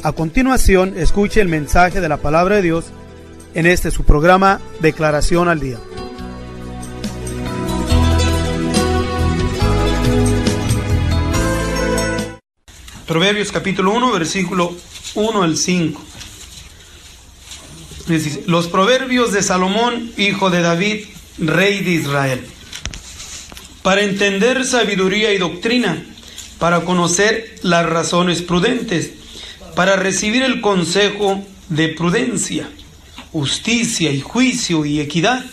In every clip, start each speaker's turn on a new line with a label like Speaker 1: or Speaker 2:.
Speaker 1: A continuación, escuche el mensaje de la palabra de Dios en este su programa Declaración al Día. Proverbios capítulo 1, versículo 1 al 5. Dice: los proverbios de Salomón, hijo de David, rey de Israel, para entender sabiduría y doctrina, para conocer las razones prudentes, para recibir el consejo de prudencia, justicia y juicio y equidad,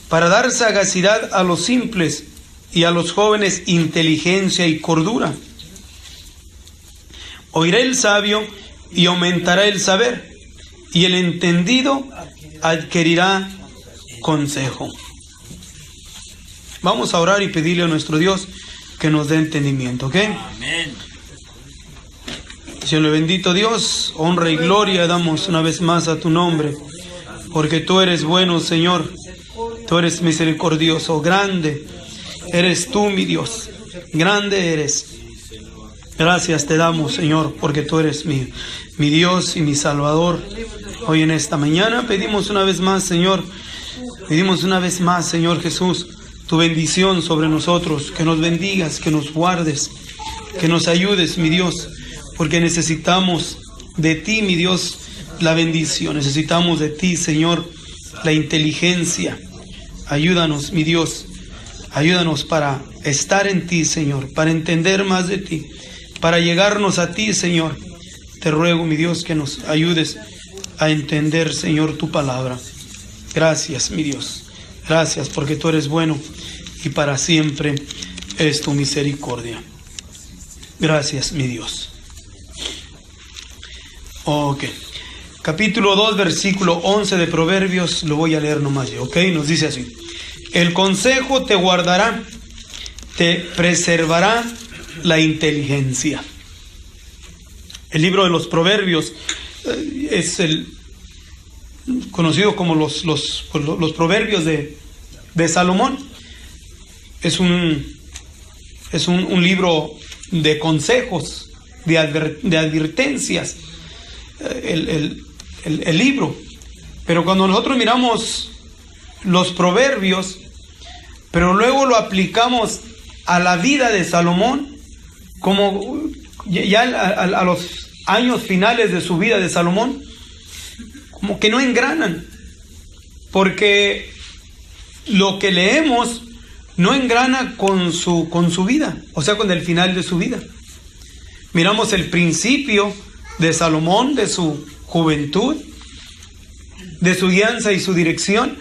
Speaker 1: para dar sagacidad a los simples y a los jóvenes inteligencia y cordura. Oirá el sabio y aumentará el saber, y el entendido adquirirá consejo. Vamos a orar y pedirle a nuestro Dios que nos dé entendimiento, ¿ok?
Speaker 2: Amén.
Speaker 1: Señor bendito Dios, honra y gloria damos una vez más a tu nombre, porque tú eres bueno, Señor. Tú eres misericordioso, grande eres tú, mi Dios, grande eres. Gracias te damos, Señor, porque tú eres mi Dios y mi Salvador. Hoy en esta mañana pedimos una vez más, Señor, Señor Jesús, tu bendición sobre nosotros, que nos bendigas, que nos guardes, que nos ayudes, mi Dios, porque necesitamos de ti, mi Dios, la bendición. Necesitamos de ti, Señor, la inteligencia. Ayúdanos, mi Dios, ayúdanos para estar en ti, Señor, para entender más de ti, para llegarnos a ti, Señor. Te ruego, mi Dios, que nos ayudes a entender, Señor, tu palabra. Gracias, mi Dios. Gracias porque tú eres bueno y para siempre es tu misericordia. Gracias, mi Dios. Ok. Capítulo 2, versículo 11 de Proverbios, lo voy a leer nomás yo, ok. Nos dice así: el consejo te guardará, te preservará la inteligencia. El libro de los Proverbios es el conocido como los Proverbios de Salomón. Es un libro de consejos, de advertencias, el libro. Pero cuando nosotros miramos los Proverbios, pero luego lo aplicamos a la vida de Salomón, como ya a los años finales de su vida de Salomón, como que no engranan, porque lo que leemos no engrana con su vida, o sea, con el final de su vida. Miramos el principio de Salomón, de su juventud, de su guianza y su dirección,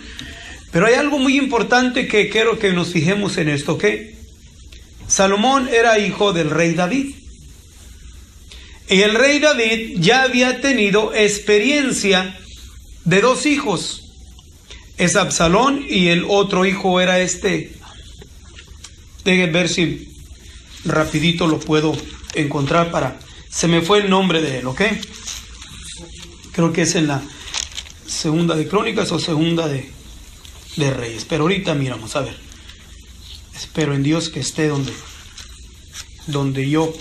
Speaker 1: pero hay algo muy importante que quiero que nos fijemos en esto, ¿ok? Salomón era hijo del rey David. Y el rey David ya había tenido experiencia de dos hijos. Es Absalón y el otro hijo era Déjenme ver si rapidito lo puedo encontrar se me fue el nombre de él, ¿ok? Creo que es en la segunda de Crónicas o segunda de Reyes. Pero ahorita miramos, a ver. Espero en Dios que esté donde yo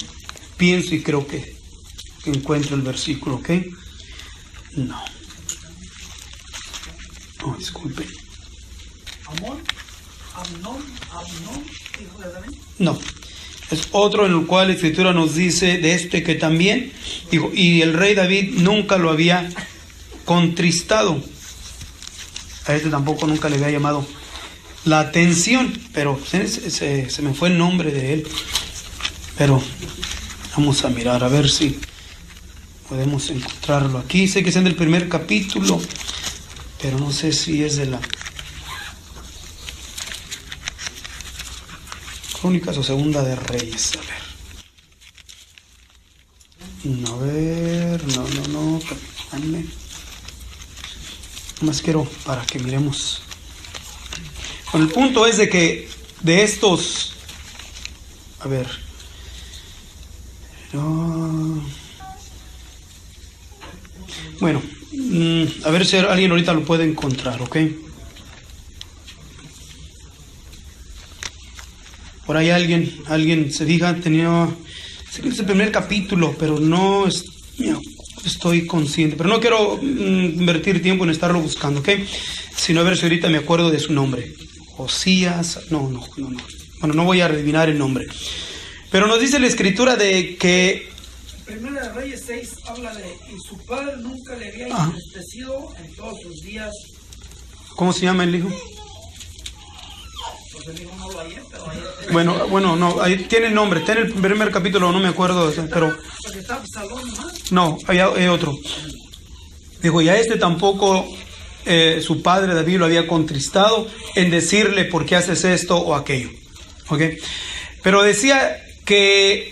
Speaker 1: pienso y creo que encuentro el versículo, ¿ok? No, disculpe.
Speaker 2: Amnón, hijo de David.
Speaker 1: No, es otro en el cual la Escritura nos dice de que también, dijo, y el rey David nunca lo había contristado. A tampoco nunca le había llamado la atención, pero se me fue el nombre de él. Pero vamos a mirar a ver si podemos encontrarlo aquí. Sé que es en el primer capítulo, pero no sé si es de la Crónicas o segunda de Reyes. A ver, no, perdóname. Más quiero para que miremos. Bueno, el punto es de que de estos, a ver, bueno, a ver si alguien ahorita lo puede encontrar, ¿ok? Por ahí alguien se fija, sé que es el primer capítulo, pero no es, estoy consciente, pero no quiero invertir tiempo en estarlo buscando, ¿ok? Sino a ver si ahorita me acuerdo de su nombre. Josías, no. Bueno, no voy a adivinar el nombre. Pero nos dice la escritura de que...
Speaker 2: Primera de Reyes 6 habla de, y su padre nunca le había entristecido en todos sus días.
Speaker 1: ¿Cómo se llama el hijo?
Speaker 2: Pues el hijo no lo hallé, pero ahí...
Speaker 1: Bueno, no, ahí tiene el nombre, está en el primer capítulo, no me acuerdo, pero...
Speaker 2: Porque está Absalón, ¿no?
Speaker 1: No, hay otro. Dijo, y a este tampoco su padre David lo había contristado en decirle por qué haces esto o aquello. ¿Ok? Pero decía que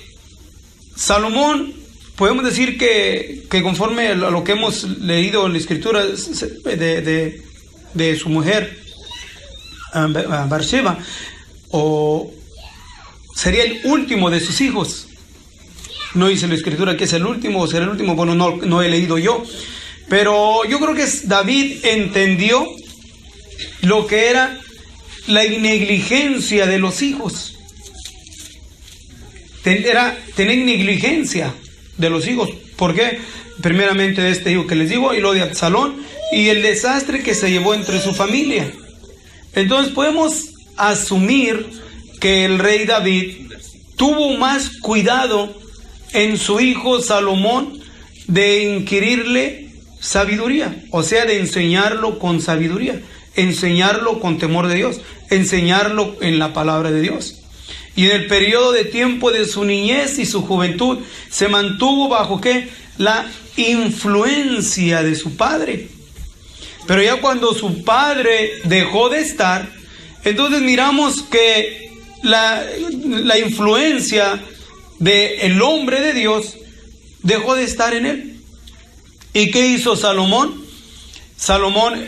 Speaker 1: Salomón, podemos decir que conforme a lo que hemos leído en la escritura de su mujer, Bathsheba, o sería el último de sus hijos. No dice la escritura que es el último o será el último, bueno, no he leído yo, pero yo creo que David entendió lo que era la negligencia de los hijos. Era tener negligencia de los hijos. ¿Por qué? Primeramente de este hijo que les digo, y lo de Absalón, y el desastre que se llevó entre su familia. Entonces podemos asumir que el rey David tuvo más cuidado en su hijo Salomón de inquirirle sabiduría, o sea, de enseñarlo con sabiduría, enseñarlo con temor de Dios, enseñarlo en la palabra de Dios. Y en el periodo de tiempo de su niñez y su juventud se mantuvo bajo ¿qué? La influencia de su padre. Pero ya cuando su padre dejó de estar, entonces miramos que la influencia del hombre de Dios dejó de estar en él. ¿Y qué hizo Salomón? Salomón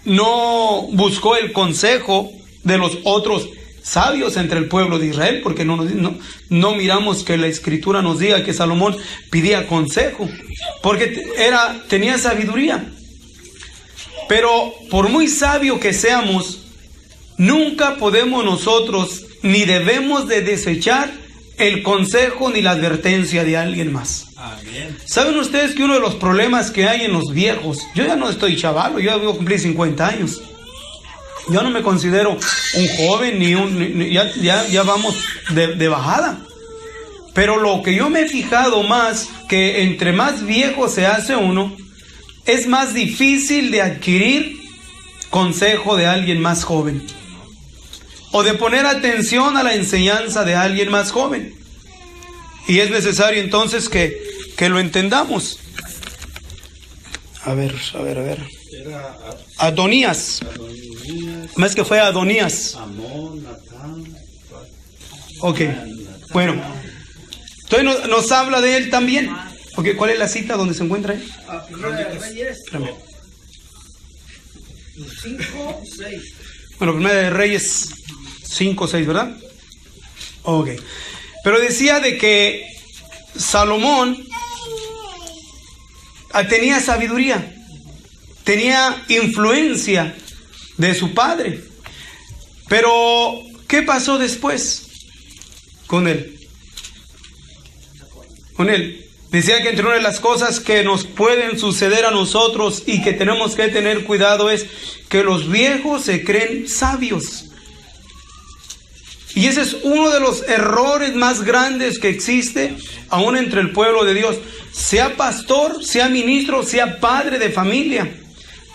Speaker 1: no buscó el consejo de los otros sabios entre el pueblo de Israel, porque no miramos que la escritura nos diga que Salomón pidía consejo, porque tenía sabiduría. Pero por muy sabio que seamos, nunca podemos nosotros ni debemos de desechar el consejo ni la advertencia de alguien más.
Speaker 2: Amén.
Speaker 1: ¿Saben ustedes que uno de los problemas que hay en los viejos? Yo ya no estoy chavalo, yo voy a cumplir 50 años. Yo no me considero un joven, ya vamos de bajada. Pero lo que yo me he fijado más, que entre más viejo se hace uno, es más difícil de adquirir consejo de alguien más joven, o de poner atención a la enseñanza de alguien más joven. Y es necesario entonces que lo entendamos. A ver. Adonías. Más que fue Adonías. Ok. Bueno. Entonces nos habla de él también. Okay, ¿cuál es la cita donde se encuentra él?
Speaker 2: Primera de Reyes 5, 6.
Speaker 1: Bueno, Primera de Reyes 5, 6, ¿verdad? Ok. Pero decía de que Salomón tenía sabiduría, tenía influencia de su padre. Pero, ¿qué pasó después con él? Decía que entre una de las cosas que nos pueden suceder a nosotros y que tenemos que tener cuidado es que los viejos se creen sabios. Y ese es uno de los errores más grandes que existe aún entre el pueblo de Dios. Sea pastor, sea ministro, sea padre de familia,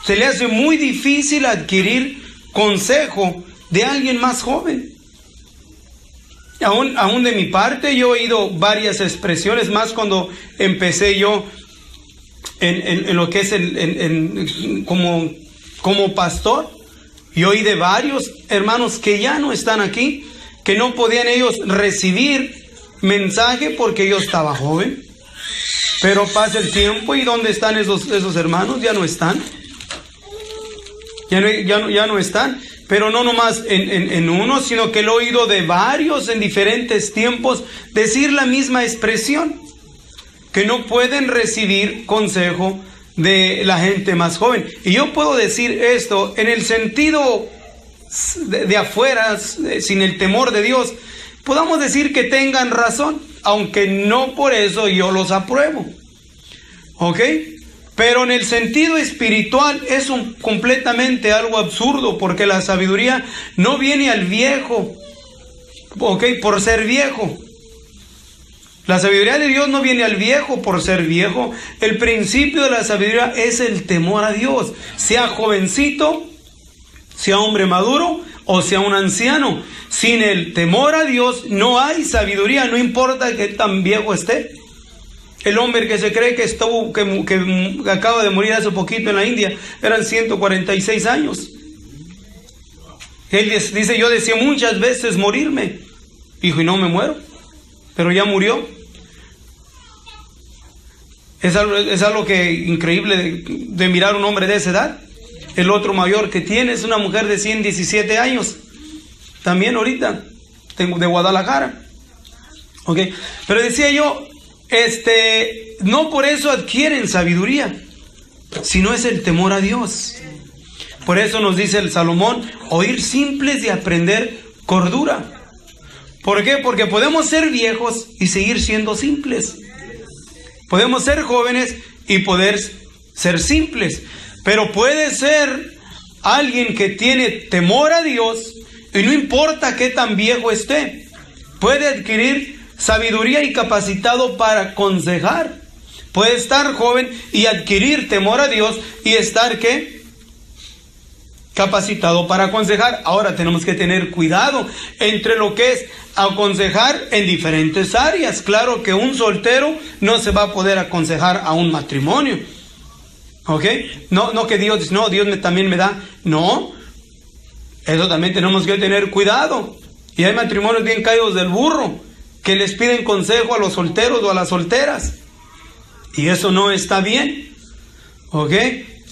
Speaker 1: se le hace muy difícil adquirir consejo de alguien más joven. Aún de mi parte, yo he oído varias expresiones, más cuando empecé yo en lo que es como pastor. Y oí de varios hermanos que ya no están aquí, que no podían ellos recibir mensaje porque yo estaba joven. Pero pasa el tiempo y ¿dónde están esos hermanos? Ya no están. Ya no están. Pero no nomás en uno, sino que lo he oído de varios en diferentes tiempos decir la misma expresión, que no pueden recibir consejo de la gente más joven. Y yo puedo decir esto en el sentido de afuera, sin el temor de Dios. Podamos decir que tengan razón, aunque no por eso yo los apruebo. ¿Ok? Pero en el sentido espiritual es completamente algo absurdo, porque la sabiduría no viene al viejo, ¿ok? Por ser viejo. La sabiduría de Dios no viene al viejo por ser viejo. El principio de la sabiduría es el temor a Dios. Sea jovencito, sea hombre maduro o sea un anciano. Sin el temor a Dios no hay sabiduría, no importa que tan viejo esté. El hombre que se cree que acaba de morir hace poquito en la India, eran 146 años. Él dice, yo deseo muchas veces morirme. Dijo, y no me muero, pero ya murió. Es algo que increíble de mirar un hombre de esa edad. El otro mayor que tiene es una mujer de 117 años. También ahorita, de Guadalajara. ¿Ok? Pero decía yo, no por eso adquieren sabiduría, sino es el temor a Dios. Por eso nos dice el Salomón, oír simples y aprender cordura. ¿Por qué? Porque podemos ser viejos y seguir siendo simples. Podemos ser jóvenes y poder ser simples. Pero puede ser alguien que tiene temor a Dios y no importa qué tan viejo esté, puede adquirir sabiduría y capacitado para aconsejar. Puede estar joven y adquirir temor a Dios y estar ¿qué? Capacitado para aconsejar. Ahora tenemos que tener cuidado entre lo que es aconsejar en diferentes áreas. Claro que un soltero no se va a poder aconsejar a un matrimonio. ¿Ok? No que Dios también me da. No. Eso también tenemos que tener cuidado. Y hay matrimonios bien caídos del burro, que les piden consejo a los solteros o a las solteras. Y eso no está bien. ¿Ok?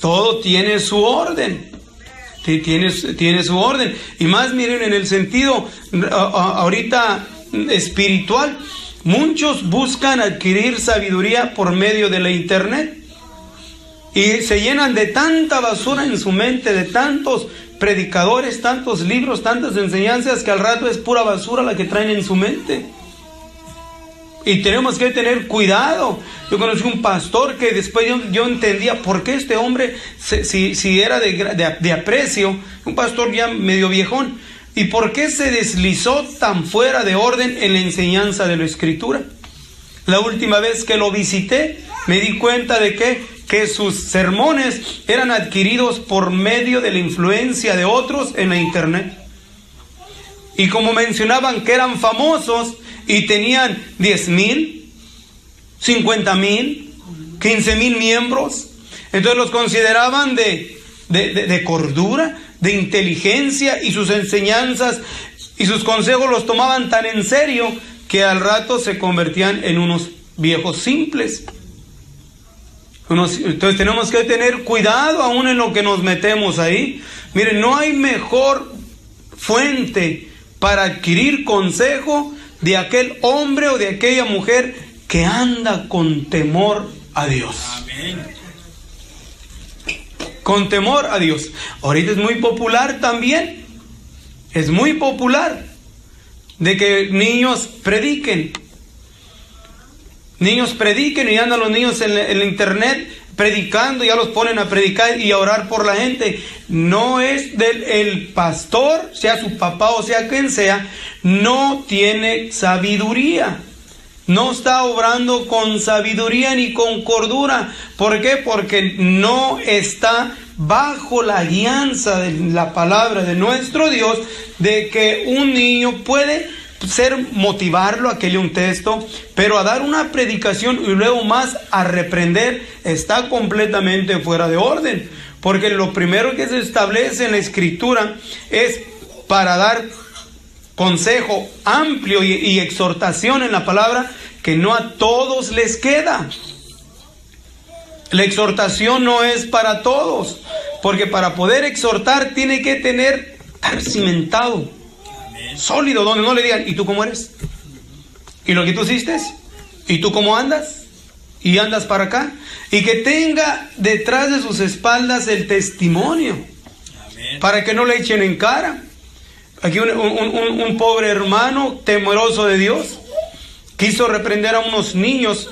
Speaker 1: Todo tiene su orden. Tiene su orden. Y más miren en el sentido ahorita espiritual. Muchos buscan adquirir sabiduría por medio de la internet. Y se llenan de tanta basura en su mente, de tantos predicadores, tantos libros, tantas enseñanzas, que al rato es pura basura la que traen en su mente. Y tenemos que tener cuidado. Yo conocí un pastor que después yo entendía por qué este hombre, si era de aprecio, un pastor ya medio viejón, y por qué se deslizó tan fuera de orden en la enseñanza de la Escritura. La última vez que lo visité, me di cuenta de que sus sermones eran adquiridos por medio de la influencia de otros en la internet. Y como mencionaban que eran famosos y tenían 10,000, 50,000, 15,000 miembros, entonces los consideraban de cordura, de inteligencia, y sus enseñanzas y sus consejos los tomaban tan en serio que al rato se convertían en unos viejos simples. Entonces tenemos que tener cuidado aún en lo que nos metemos ahí. Miren, no hay mejor fuente para adquirir consejo de aquel hombre o de aquella mujer que anda con temor a Dios. Amén. Con temor a Dios. Ahorita es muy popular también. Es muy popular de que niños prediquen. Niños prediquen y andan los niños en el internet predicando, ya los ponen a predicar y a orar por la gente. No es el pastor, sea su papá o sea quien sea, no tiene sabiduría. No está obrando con sabiduría ni con cordura. ¿Por qué? Porque no está bajo la guianza de la palabra de nuestro Dios, de que un niño puede motivarlo a que lea un texto, pero a dar una predicación y luego más a reprender está completamente fuera de orden. Porque lo primero que se establece en la Escritura es para dar consejo amplio y exhortación en la palabra, que no a todos les queda. La exhortación no es para todos, porque para poder exhortar tiene que estar cimentado, sólido, donde no le digan, ¿y tú cómo eres? ¿Y lo que tú hiciste? ¿Y tú cómo andas? ¿Y andas para acá? Y que tenga detrás de sus espaldas el testimonio. Amén. Para que no le echen en cara. Aquí un pobre hermano temeroso de Dios quiso reprender a unos niños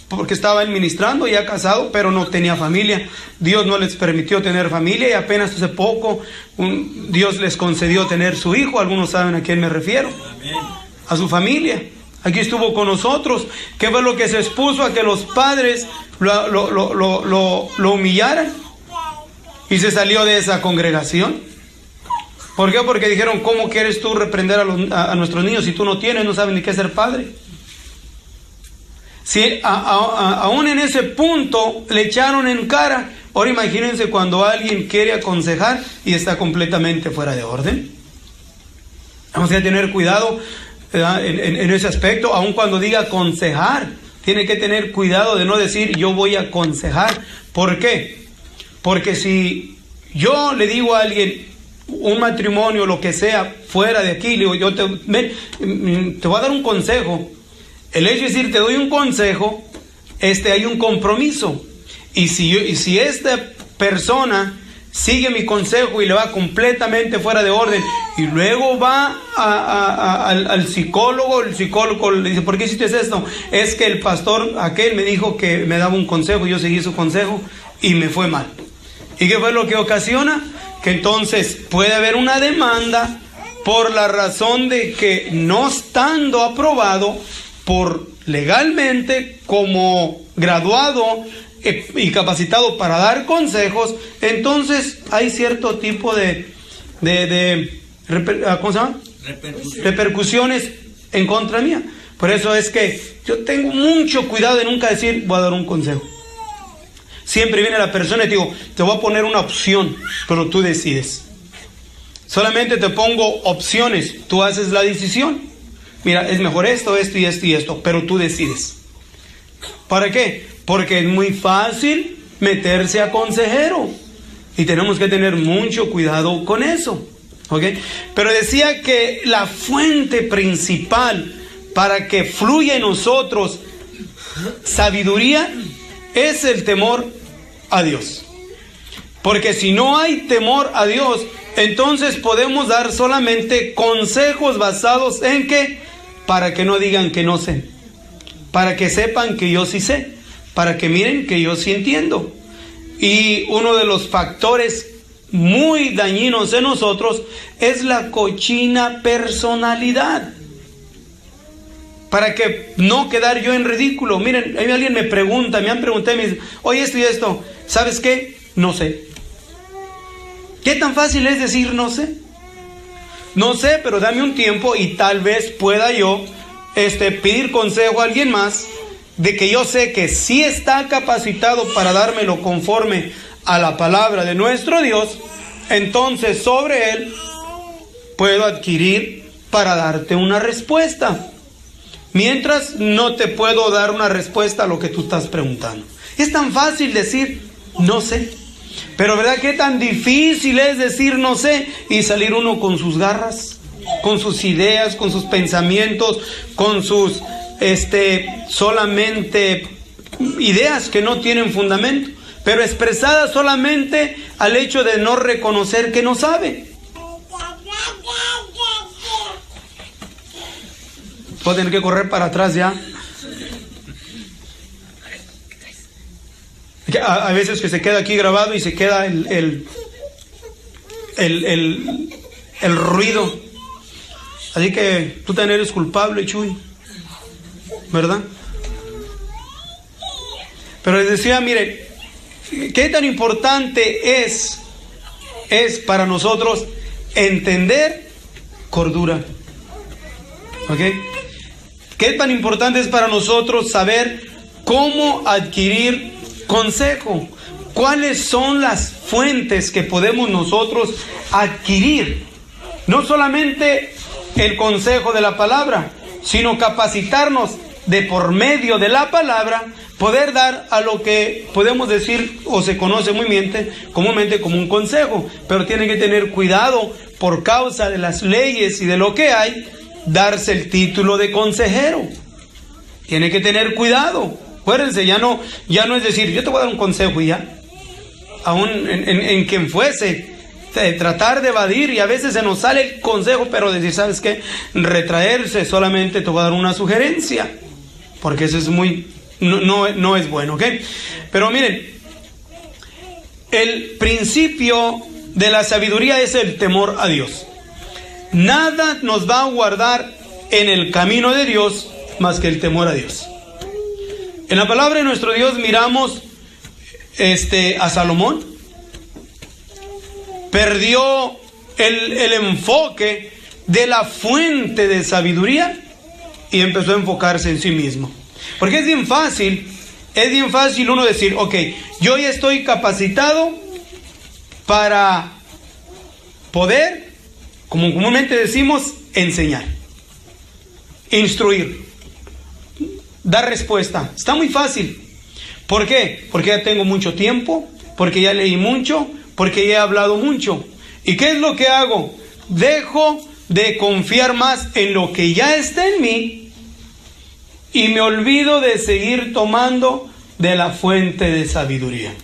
Speaker 1: porque estaba administrando, ya casado, pero no tenía familia. Dios no les permitió tener familia y apenas hace poco Dios les concedió tener su hijo. Algunos saben a quién me refiero. A su familia. Aquí estuvo con nosotros. ¿Qué fue lo que se expuso a que los padres lo humillaran? Y se salió de esa congregación. ¿Por qué? Porque dijeron, ¿cómo quieres tú reprender a nuestros niños si tú no tienes, no sabes ni qué ser padre? Si aún en ese punto le echaron en cara, ahora imagínense cuando alguien quiere aconsejar y está completamente fuera de orden. Vamos a tener cuidado en ese aspecto. Aun cuando diga aconsejar, tiene que tener cuidado de no decir yo voy a aconsejar. ¿Por qué? Porque si yo le digo a alguien un matrimonio, lo que sea, fuera de aquí, le digo, yo te voy a dar un consejo. El hecho de decir te doy un consejo, hay un compromiso. Y si esta persona sigue mi consejo y le va completamente fuera de orden, y luego va al psicólogo, el psicólogo le dice, ¿por qué hiciste esto? Es que el pastor aquel me dijo que me daba un consejo, yo seguí su consejo y me fue mal. ¿Y qué fue lo que ocasiona? Que entonces puede haber una demanda por la razón de que no estando aprobado por legalmente como graduado y capacitado para dar consejos, entonces hay cierto tipo ¿cómo se llama? Repercusiones en contra mía. Por eso es que yo tengo mucho cuidado de nunca decir voy a dar un consejo. Siempre viene la persona y te digo, te voy a poner una opción, pero tú decides. Solamente te pongo opciones, tú haces la decisión. Mira, es mejor esto, esto y esto y esto, pero tú decides. ¿Para qué? Porque es muy fácil meterse a consejero y tenemos que tener mucho cuidado con eso. ¿Ok? Pero decía que la fuente principal para que fluya en nosotros sabiduría es el temor a Dios. Porque si no hay temor a Dios, entonces podemos dar solamente consejos basados en que, para que no digan que no sé, para que sepan que yo sí sé, para que miren que yo sí entiendo. Y uno de los factores muy dañinos en nosotros es la cochina personalidad. Para que no quedar yo en ridículo. Miren, alguien me pregunta, me han preguntado, me dicen, oye, esto y esto, ¿sabes qué? No sé. ¿Qué tan fácil es decir no sé? No sé, pero dame un tiempo y tal vez pueda yo pedir consejo a alguien más de que yo sé que sí está capacitado para dármelo conforme a la palabra de nuestro Dios. Entonces sobre él puedo adquirir para darte una respuesta. Mientras no te puedo dar una respuesta a lo que tú estás preguntando. Es tan fácil decir no sé, pero ¿verdad qué tan difícil es decir no sé y salir uno con sus garras, con sus ideas, con sus pensamientos, con sus solamente ideas que no tienen fundamento, pero expresadas solamente al hecho de no reconocer que no sabe? Voy a tener que correr para atrás ya. A veces que se queda aquí grabado y se queda el ruido. Así que tú también eres culpable, Chuy, ¿verdad? Pero les decía, mire, ¿qué tan importante es para nosotros entender cordura? ¿Ok? ¿Qué tan importante es para nosotros saber cómo adquirir consejo? ¿Cuáles son las fuentes que podemos nosotros adquirir? No solamente el consejo de la palabra, sino capacitarnos de por medio de la palabra, poder dar a lo que podemos decir o se conoce comúnmente como un consejo. Pero tiene que tener cuidado por causa de las leyes y de lo que hay, darse el título de consejero. Tiene que tener cuidado. Acuérdense, ya no es decir, yo te voy a dar un consejo y ya. Aún en quien fuese, tratar de evadir, y a veces se nos sale el consejo, pero decir, ¿sabes qué? Retraerse, solamente te voy a dar una sugerencia, porque eso es muy no es bueno, ¿ok? Pero miren, el principio de la sabiduría es el temor a Dios. Nada nos va a guardar en el camino de Dios más que el temor a Dios. En la palabra de nuestro Dios miramos a Salomón. Perdió el enfoque de la fuente de sabiduría y empezó a enfocarse en sí mismo. Porque es bien fácil uno decir, ok, yo ya estoy capacitado para poder, como comúnmente decimos, enseñar, instruir, dar respuesta. Está muy fácil. ¿Por qué? Porque ya tengo mucho tiempo, porque ya leí mucho, porque ya he hablado mucho. ¿Y qué es lo que hago? Dejo de confiar más en lo que ya está en mí y me olvido de seguir tomando de la fuente de sabiduría.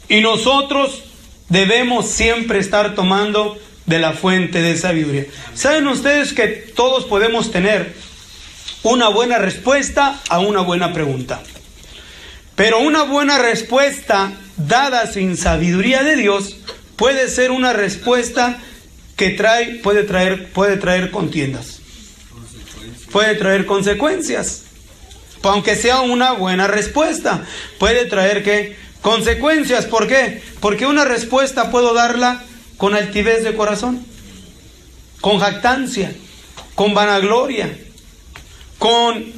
Speaker 1: Y nosotros debemos siempre estar tomando de la fuente de sabiduría. ¿Saben ustedes que todos podemos tener una buena respuesta a una buena pregunta? Pero una buena respuesta dada sin sabiduría de Dios puede ser una respuesta que puede traer contiendas, puede traer consecuencias. Aunque sea una buena respuesta, puede traer ¿qué? Consecuencias. ¿Por qué? Porque una respuesta puedo darla con altivez de corazón, con jactancia, con vanagloria, con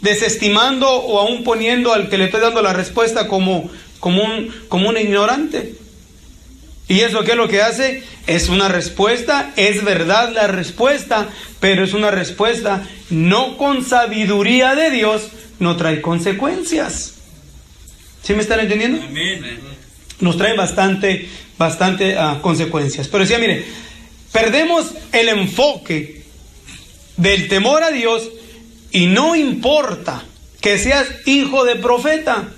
Speaker 1: desestimando o aún poniendo al que le estoy dando la respuesta como un ignorante. ¿Y eso qué es lo que hace? Es una respuesta, es verdad la respuesta, pero es una respuesta no con sabiduría de Dios, no trae consecuencias. ¿Sí me están entendiendo?
Speaker 3: Amén.
Speaker 1: Nos trae bastante consecuencias. Pero decía, mire, perdemos el enfoque del temor a Dios y no importa que seas hijo de profeta,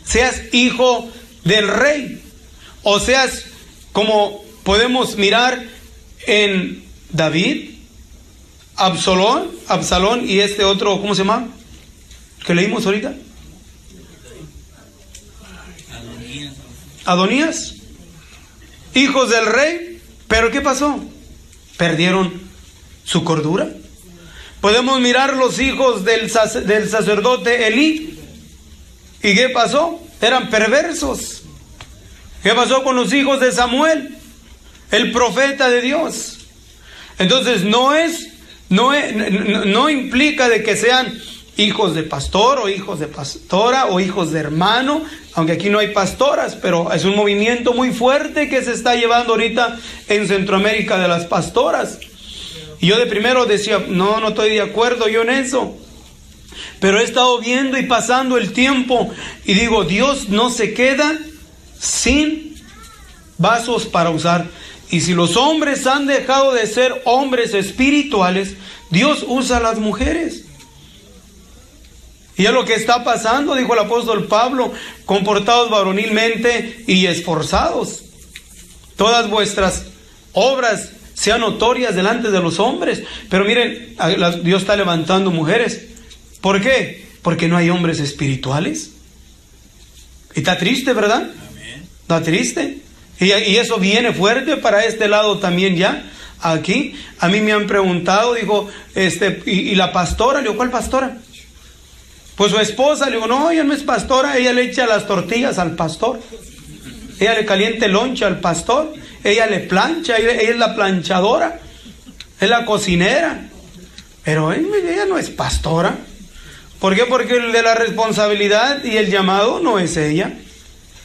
Speaker 1: seas hijo del rey, o seas como podemos mirar en David, Absalón y este otro, ¿cómo se llama? Que leímos ahorita. Adonías, hijos del rey, pero ¿qué pasó? Perdieron su cordura. Podemos mirar los hijos del sacerdote Elí. ¿Y qué pasó? Eran perversos. ¿Qué pasó con los hijos de Samuel, el profeta de Dios? Entonces no implica de que sean hijos de pastor o hijos de pastora o hijos de hermano, aunque aquí no hay pastoras, pero es un movimiento muy fuerte que se está llevando ahorita en Centroamérica de las pastoras. Y yo de primero decía, no estoy de acuerdo yo en eso. Pero he estado viendo y pasando el tiempo y digo, Dios no se queda sin vasos para usar. Y si los hombres han dejado de ser hombres espirituales, Dios usa a las mujeres. Y es lo que está pasando, dijo el apóstol Pablo, comportaos varonilmente y esforzados. Todas vuestras obras sean notorias delante de los hombres. Pero miren, Dios está levantando mujeres. ¿Por qué? Porque no hay hombres espirituales. Y está triste, ¿verdad? Está triste. Y eso viene fuerte para este lado también ya. Aquí, a mí me han preguntado, dijo, y la pastora, le digo, ¿cuál pastora? Pues su esposa, le digo, no, ella no es pastora, ella le echa las tortillas al pastor. Ella le calienta el lonche al pastor, ella le plancha, ella es la planchadora, es la cocinera. Pero ella no es pastora. ¿Por qué? Porque el de la responsabilidad y el llamado no es ella.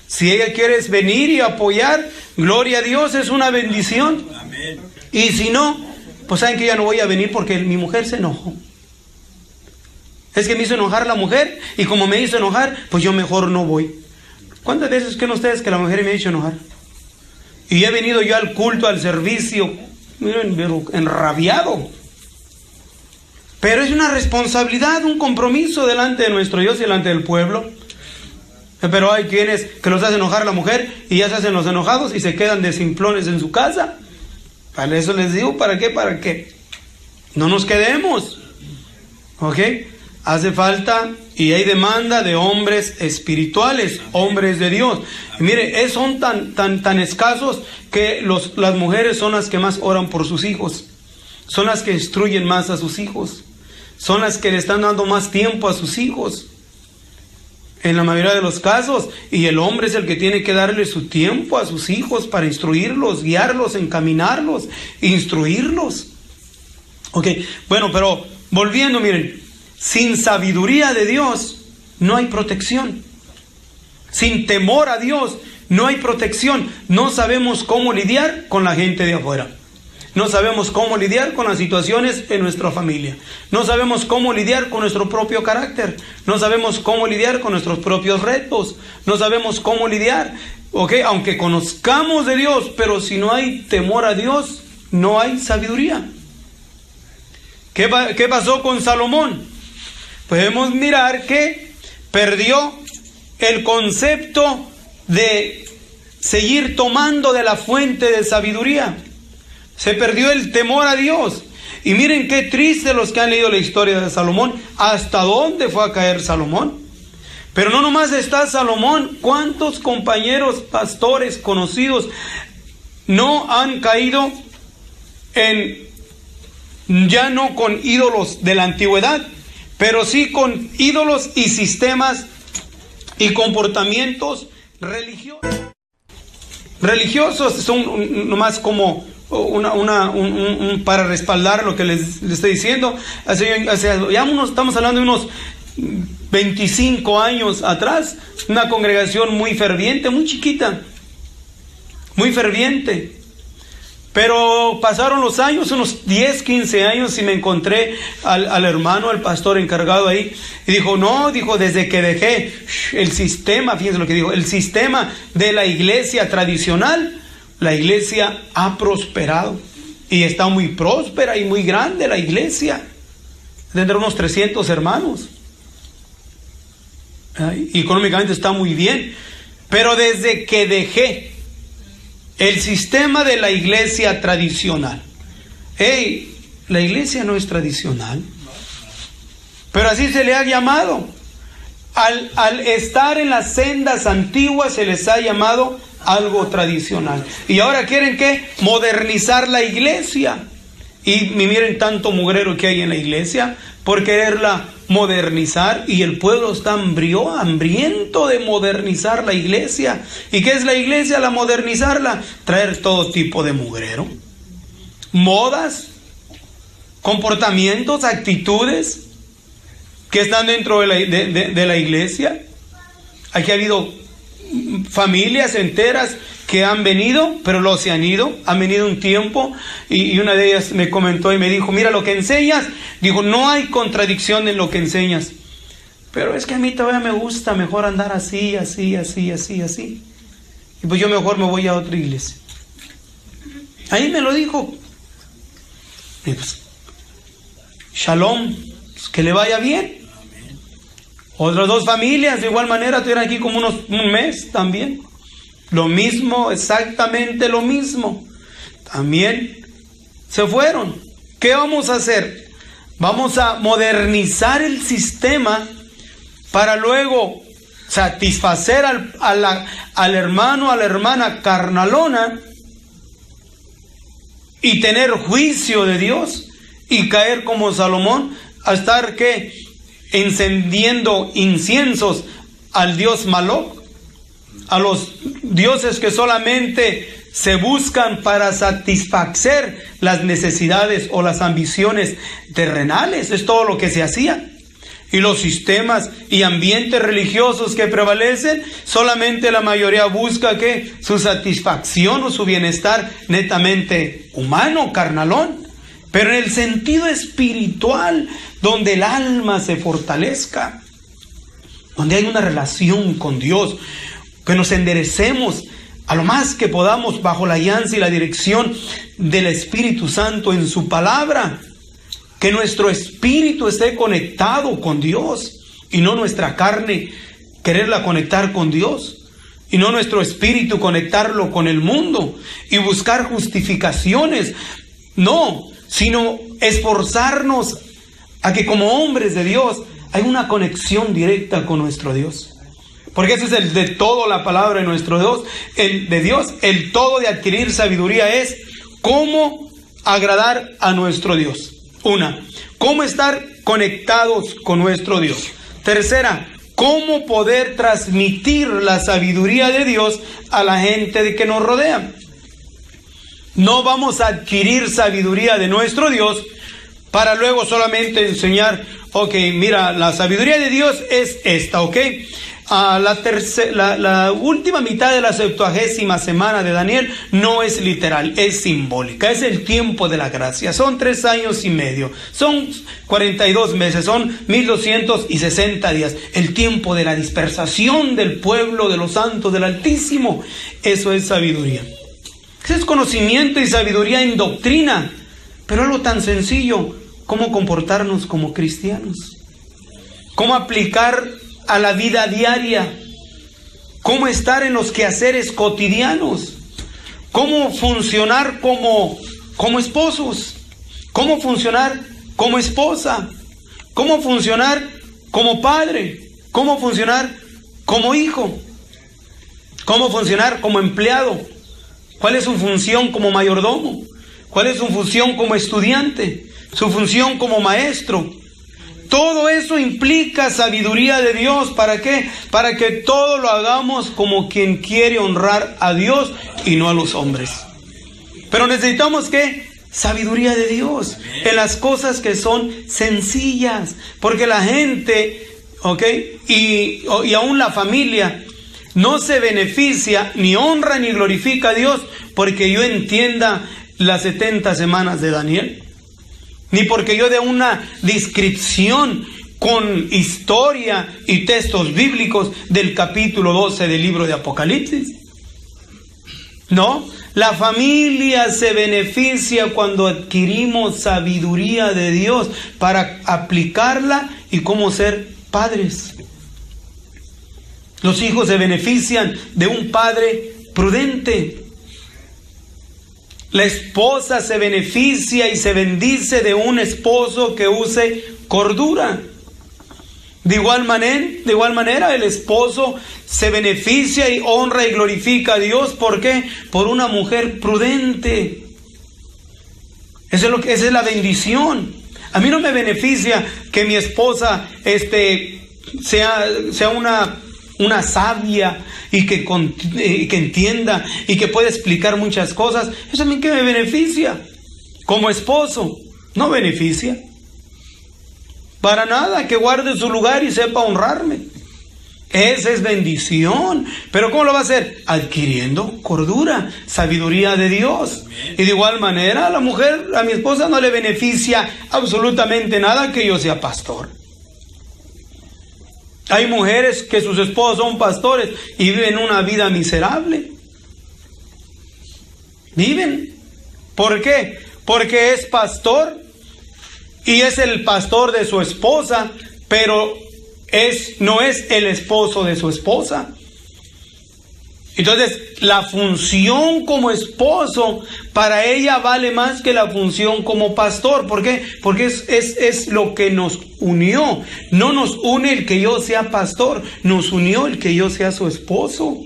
Speaker 1: Si ella quiere venir y apoyar, gloria a Dios, es una bendición.
Speaker 3: Amén.
Speaker 1: Y si no, pues saben que ya no voy a venir porque mi mujer se enojó. Es que me hizo enojar la mujer y como me hizo enojar, pues yo mejor no voy. ¿Cuántas veces creen ustedes que la mujer me ha hecho enojar? Y he venido yo al culto, al servicio, miren, pero enrabiado. Pero es una responsabilidad, un compromiso delante de nuestro Dios y delante del pueblo. Pero hay quienes que los hacen enojar a la mujer y ya se hacen los enojados y se quedan de simplones en su casa. Para eso les digo, ¿para qué? Para que no nos quedemos. ¿Ok? hace falta y hay demanda de hombres espirituales, hombres de Dios. Y mire, son tan escasos que las mujeres son las que más oran por sus hijos, son las que instruyen más a sus hijos, son las que le están dando más tiempo a sus hijos, en la mayoría de los casos. Y el hombre es el que tiene que darle su tiempo a sus hijos para instruirlos, guiarlos, encaminarlos, instruirlos. Ok, bueno, pero volviendo, miren, sin sabiduría de Dios no hay protección. Sin temor a Dios no hay protección. No sabemos cómo lidiar con la gente de afuera. No sabemos cómo lidiar con las situaciones en nuestra familia. No sabemos cómo lidiar con nuestro propio carácter. No sabemos cómo lidiar con nuestros propios retos. No sabemos cómo lidiar. Ok, aunque conozcamos de Dios, pero si no hay temor a Dios, no hay sabiduría. ¿Qué pasó con Salomón? Podemos mirar que perdió el concepto de seguir tomando de la fuente de sabiduría. Se perdió el temor a Dios. Y miren qué triste los que han leído la historia de Salomón. ¿Hasta dónde fue a caer Salomón? Pero no nomás está Salomón. ¿Cuántos compañeros, pastores, conocidos no han caído ya no con ídolos de la antigüedad, pero sí con ídolos y sistemas y comportamientos religiosos? Son nomás como para respaldar lo que les estoy diciendo. Estamos hablando de unos 25 años atrás, una congregación muy ferviente, muy chiquita, muy ferviente. Pero pasaron los años, unos 10, 15 años, y me encontré al hermano, al pastor encargado ahí, y dijo, desde que dejé el sistema, fíjense lo que dijo, el sistema de la iglesia tradicional, la iglesia ha prosperado, y está muy próspera y muy grande la iglesia, tendrá unos 300 hermanos, y económicamente está muy bien, pero desde que dejé el sistema de la iglesia tradicional. La iglesia no es tradicional, pero así se le ha llamado. Al estar en las sendas antiguas se les ha llamado algo tradicional. Y ahora quieren ¿qué? Modernizar la iglesia. Y miren tanto mugrero que hay en la iglesia por quererla modernizar, y el pueblo está hambriento de modernizar la iglesia. ¿Y qué es la iglesia? La modernizarla, traer todo tipo de mugrero, modas, comportamientos, actitudes que están dentro de la iglesia. Aquí ha habido familias enteras que han venido, pero luego se han ido, han venido un tiempo, y una de ellas me comentó y me dijo, mira lo que enseñas, dijo, no hay contradicción en lo que enseñas, pero es que a mí todavía me gusta mejor andar así, y pues yo mejor me voy a otra iglesia. Ahí me lo dijo. Y pues, shalom, pues que le vaya bien. Otras dos familias de igual manera estuvieron aquí como un mes también. Lo mismo, exactamente lo mismo. También se fueron. ¿Qué vamos a hacer? Vamos a modernizar el sistema para luego satisfacer al hermano, a la hermana carnalona, y tener juicio de Dios y caer como Salomón a estar ¿qué? Encendiendo inciensos al dios Moloch, a los dioses que solamente se buscan para satisfacer las necesidades o las ambiciones terrenales. Es todo lo que se hacía. Y los sistemas y ambientes religiosos que prevalecen, solamente la mayoría busca que su satisfacción o su bienestar netamente humano, carnalón. Pero en el sentido espiritual, donde el alma se fortalezca, donde hay una relación con Dios, que nos enderecemos a lo más que podamos bajo la guianza y la dirección del Espíritu Santo en su palabra. Que nuestro espíritu esté conectado con Dios y no nuestra carne quererla conectar con Dios, y no nuestro espíritu conectarlo con el mundo y buscar justificaciones. No, sino esforzarnos a que como hombres de Dios hay una conexión directa con nuestro Dios. Porque ese es el de todo la palabra de nuestro Dios. El de Dios, el todo de adquirir sabiduría es cómo agradar a nuestro Dios. Una, cómo estar conectados con nuestro Dios. Tercera, cómo poder transmitir la sabiduría de Dios a la gente que nos rodea. No vamos a adquirir sabiduría de nuestro Dios para luego solamente enseñar, ok, mira, la sabiduría de Dios es esta, ok. La última mitad de la 70ª semana de Daniel no es literal, es simbólica, es el tiempo de la gracia. Son 3 años y medio, son 42 meses, son 1260 días, el tiempo de la dispersación del pueblo de los santos del Altísimo. Eso es sabiduría. Ese es conocimiento y sabiduría en doctrina, pero algo tan sencillo como comportarnos como cristianos, cómo aplicar a la vida diaria, cómo estar en los quehaceres cotidianos, cómo funcionar como esposos, cómo funcionar como esposa, cómo funcionar como padre, cómo funcionar como hijo, cómo funcionar como empleado, cuál es su función como mayordomo, cuál es su función como estudiante, su función como maestro. Todo eso implica sabiduría de Dios. ¿Para qué? Para que todo lo hagamos como quien quiere honrar a Dios y no a los hombres. Pero necesitamos ¿qué? Sabiduría de Dios en las cosas que son sencillas. Porque la gente, ¿ok? Y aún la familia no se beneficia, ni honra, ni glorifica a Dios porque yo entienda las 70 semanas de Daniel. Ni porque yo dé una descripción con historia y textos bíblicos del capítulo 12 del libro de Apocalipsis. No, la familia se beneficia cuando adquirimos sabiduría de Dios para aplicarla y cómo ser padres. Los hijos se benefician de un padre prudente. La esposa se beneficia y se bendice de un esposo que use cordura. De igual manera, el esposo se beneficia y honra y glorifica a Dios. ¿Por qué? Por una mujer prudente. Esa es la bendición. A mí no me beneficia que mi esposa sea una sabia y que entienda y que pueda explicar muchas cosas. Eso a mí que me beneficia. Como esposo, no beneficia. Para nada, que guarde su lugar y sepa honrarme. Esa es bendición. Pero ¿cómo lo va a hacer? Adquiriendo cordura, sabiduría de Dios. Y de igual manera, a mi esposa no le beneficia absolutamente nada que yo sea pastor. Hay mujeres que sus esposos son pastores y viven una vida miserable. Viven. ¿Por qué? Porque es pastor y es el pastor de su esposa, pero no es el esposo de su esposa. Entonces, la función como esposo para ella vale más que la función como pastor. ¿Por qué? Porque es lo que nos unió. No nos une el que yo sea pastor, nos unió el que yo sea su esposo.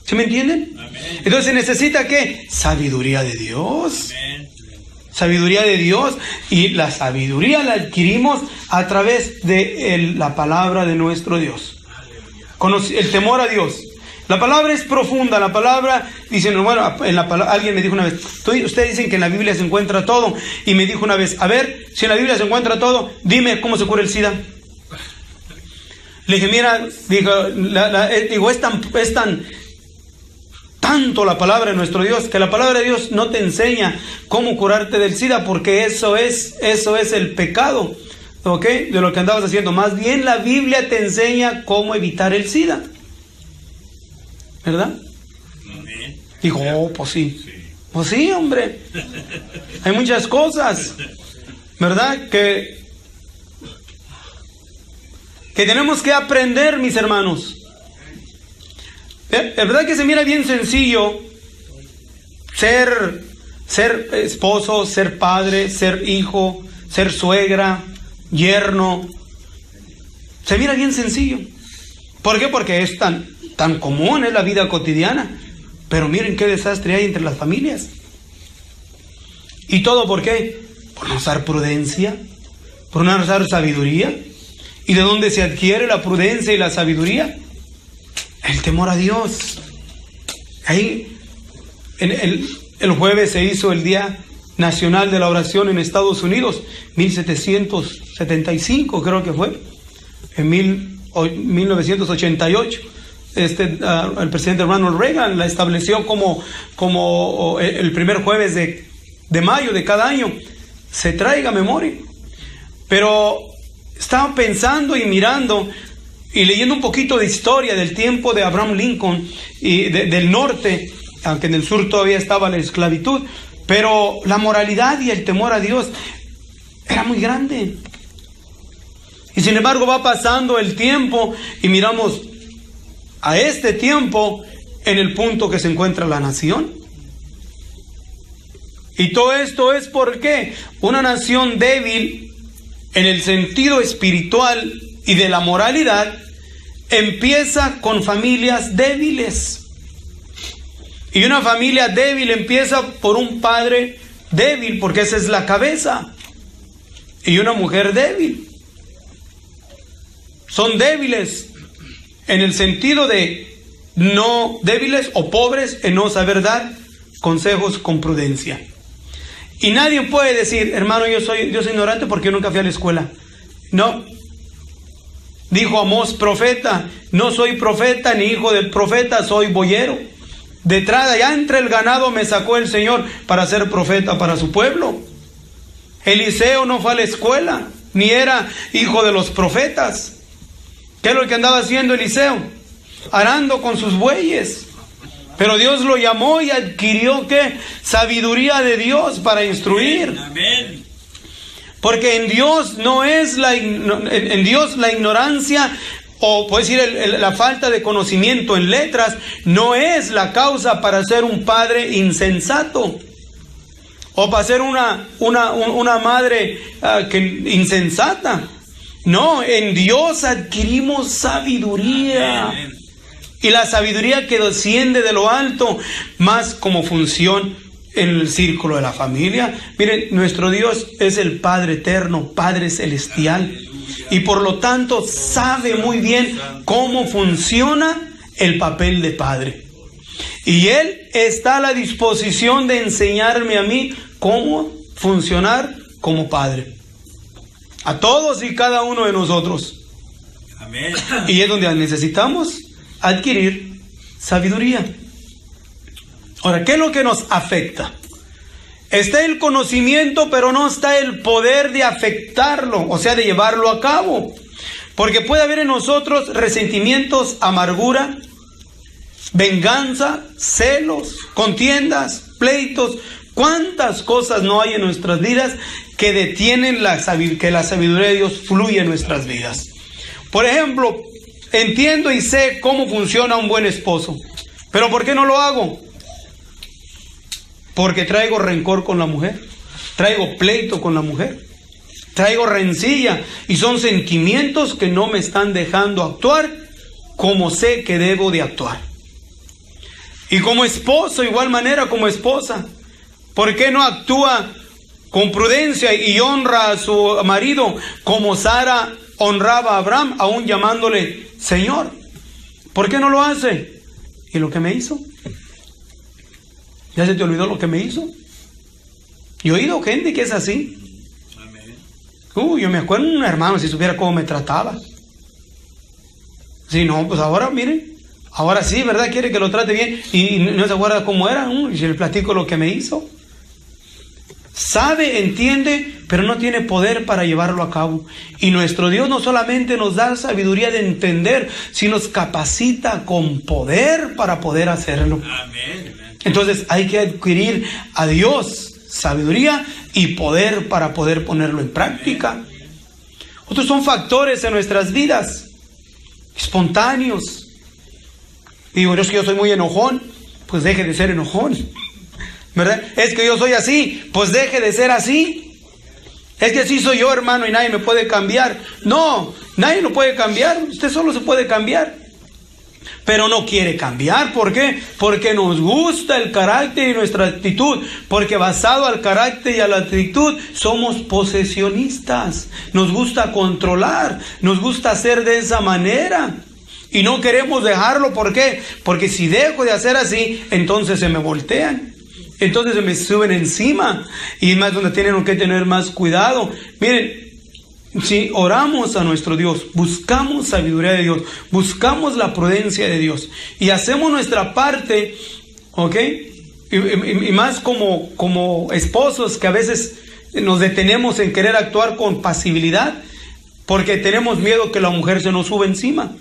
Speaker 1: ¿Sí me entienden? Amén. Entonces se necesita ¿qué? Sabiduría de Dios. Amén. Sabiduría de Dios. Y la sabiduría la adquirimos a través de la palabra de nuestro Dios. El temor a Dios. La palabra es profunda, la palabra, dicen, bueno, alguien me dijo una vez, ustedes dicen que en la Biblia se encuentra todo, y me dijo una vez, a ver, si en la Biblia se encuentra todo, dime cómo se cura el SIDA. Le dije, mira, es tanto la palabra de nuestro Dios, que la palabra de Dios no te enseña cómo curarte del SIDA, porque eso es el pecado, ¿ok? De lo que andabas haciendo. Más bien la Biblia te enseña cómo evitar el SIDA. ¿Verdad? Dijo, pues sí. Pues sí, hombre. Hay muchas cosas, ¿verdad? Que tenemos que aprender, mis hermanos. Es verdad que se mira bien sencillo ser esposo, ser padre, ser hijo, ser suegra, yerno. Se mira bien sencillo. ¿Por qué? Porque es tan común, es la vida cotidiana. Pero miren qué desastre hay entre las familias. ¿Y todo por qué? Por no usar prudencia, por no usar sabiduría. ¿Y de dónde se adquiere la prudencia y la sabiduría? El temor a Dios. Ahí, el jueves se hizo el Día Nacional de la Oración en Estados Unidos, 1775 creo que fue, en 1988. El presidente Ronald Reagan la estableció como el primer jueves de mayo de cada año. Se traiga memoria. Pero estaba pensando y mirando y leyendo un poquito de historia del tiempo de Abraham Lincoln y del norte, aunque en el sur todavía estaba la esclavitud, pero la moralidad y el temor a Dios era muy grande. Y sin embargo va pasando el tiempo y miramos a este tiempo en el punto que se encuentra la nación. Y todo esto es porque una nación débil en el sentido espiritual y de la moralidad empieza con familias débiles. Y una familia débil empieza por un padre débil, porque esa es la cabeza. Y una mujer débil. Son débiles en el sentido de no débiles o pobres en no saber dar consejos con prudencia. Y nadie puede decir, hermano, yo soy ignorante porque yo nunca fui a la escuela. No. Dijo Amós, profeta, no soy profeta ni hijo del profeta, soy boyero. Detrás, allá entre el ganado me sacó el Señor para ser profeta para su pueblo. Eliseo no fue a la escuela, ni era hijo de los profetas. ¿Qué es lo que andaba haciendo Eliseo? Arando con sus bueyes. Pero Dios lo llamó y adquirió, ¿qué? Sabiduría de Dios para instruir.
Speaker 3: Amén.
Speaker 1: Porque en Dios no es en Dios la ignorancia, o puede decir la falta de conocimiento en letras, no es la causa para ser un padre insensato. O para ser una madre insensata. No, en Dios adquirimos sabiduría.
Speaker 3: Amén.
Speaker 1: Y la sabiduría que desciende de lo alto, más como función en el círculo de la familia. Miren, nuestro Dios es el Padre eterno, Padre celestial. Y por lo tanto sabe muy bien cómo funciona el papel de padre. Y Él está a la disposición de enseñarme a mí cómo funcionar como padre. A todos y cada uno de nosotros.
Speaker 3: Amén.
Speaker 1: Y es donde necesitamos adquirir sabiduría. Ahora, ¿qué es lo que nos afecta? Está el conocimiento, pero no está el poder de afectarlo, o sea, de llevarlo a cabo. Porque puede haber en nosotros resentimientos, amargura, venganza, celos, contiendas, pleitos. ¿Cuántas cosas no hay en nuestras vidas que detienen que la sabiduría de Dios fluya en nuestras vidas? Por ejemplo, entiendo y sé cómo funciona un buen esposo. ¿Pero por qué no lo hago? Porque traigo rencor con la mujer, traigo pleito con la mujer, traigo rencilla, y son sentimientos que no me están dejando actuar como sé que debo de actuar. Y como esposo, igual manera como esposa, ¿por qué no actúa con prudencia y honra a su marido como Sara honraba a Abraham, aún llamándole Señor? ¿Por qué no lo hace? ¿Y lo que me hizo? ¿Ya se te olvidó lo que me hizo? Yo he oído gente que es así.
Speaker 3: Amén.
Speaker 1: Yo me acuerdo de un hermano, si supiera cómo me trataba. Si no, pues ahora miren, ahora sí, ¿verdad? Quiere que lo trate bien y no se acuerda cómo era. Y le platico lo que me hizo. Sabe, entiende, pero no tiene poder para llevarlo a cabo. Y nuestro Dios no solamente nos da sabiduría de entender, sino nos capacita con poder para poder hacerlo.
Speaker 3: Amén.
Speaker 1: Entonces hay que adquirir a Dios sabiduría y poder para poder ponerlo en práctica. Otros son factores en nuestras vidas espontáneos. Digo, es que yo soy muy enojón, pues deje de ser enojón, ¿verdad? Es que yo soy así, pues deje de ser así. Es que así soy yo, hermano, y nadie me puede cambiar. No, nadie lo puede cambiar. Usted solo se puede cambiar. Pero no quiere cambiar. ¿Por qué? Porque nos gusta el carácter y nuestra actitud. Porque basado al carácter y a la actitud somos posesionistas. Nos gusta controlar. Nos gusta hacer de esa manera. Y no queremos dejarlo. ¿Por qué? Porque si dejo de hacer así, entonces se me voltean. Entonces se me suben encima. Y más donde tienen que tener más cuidado. Miren. Si oramos a nuestro Dios, buscamos sabiduría de Dios, buscamos la prudencia de Dios y hacemos nuestra parte, ¿ok? Y más como esposos que a veces nos detenemos en querer actuar con pasibilidad porque tenemos miedo que la mujer se nos suba encima.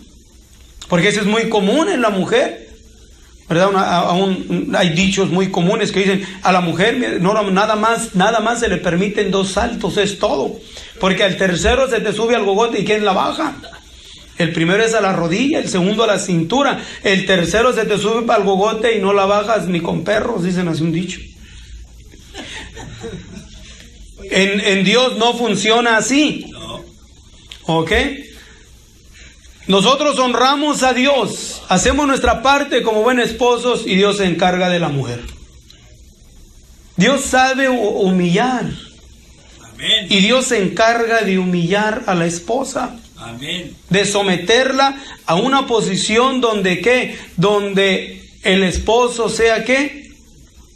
Speaker 1: Porque eso es muy común en la mujer, ¿verdad? Aún hay dichos muy comunes que dicen a la mujer nada más se le permiten 2 saltos, es todo. Porque al tercero se te sube al gogote y ¿quién la baja? El primero es a la rodilla, el segundo a la cintura. El tercero se te sube al gogote y no la bajas ni con perros, dicen así un dicho. En Dios no funciona así. ¿Ok? Nosotros honramos a Dios, hacemos nuestra parte como buenos esposos y Dios se encarga de la mujer. Dios sabe humillar.
Speaker 3: Amén.
Speaker 1: Y Dios se encarga de humillar a la esposa.
Speaker 3: Amén.
Speaker 1: De someterla a una posición donde ¿qué? Donde el esposo sea ¿qué?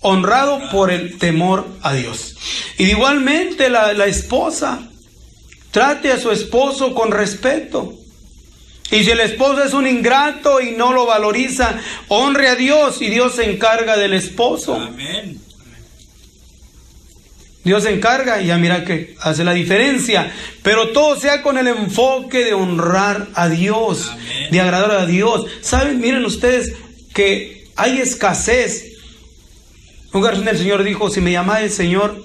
Speaker 1: Honrado por el temor a Dios. Y igualmente la esposa trate a su esposo con respeto. Y si el esposo es un ingrato y no lo valoriza, honre a Dios y Dios se encarga del esposo.
Speaker 3: Amén.
Speaker 1: Dios se encarga y ya mira que hace la diferencia. Pero todo sea con el enfoque de honrar a Dios. Amén. De agradar a Dios. ¿Saben? Miren ustedes que hay escasez. Un garzón del Señor dijo, si me llamáis Señor,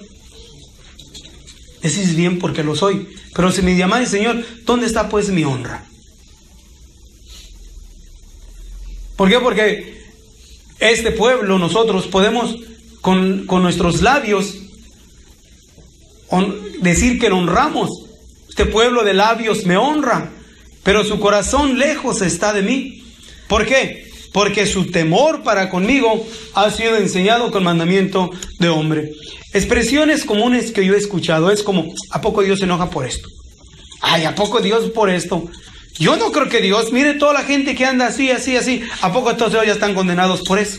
Speaker 1: decís bien porque lo soy. Pero si me llamáis Señor, ¿dónde está pues mi honra? ¿Por qué? Porque este pueblo, nosotros podemos con nuestros labios decir que lo honramos. Este pueblo de labios me honra, pero su corazón lejos está de mí. ¿Por qué? Porque su temor para conmigo ha sido enseñado con mandamiento de hombre. Expresiones comunes que yo he escuchado es como, ¿a poco Dios se enoja por esto? Ay, ¿a poco Dios por esto? Yo no creo que Dios, mire toda la gente que anda así, ¿a poco todos ellos ya están condenados por eso?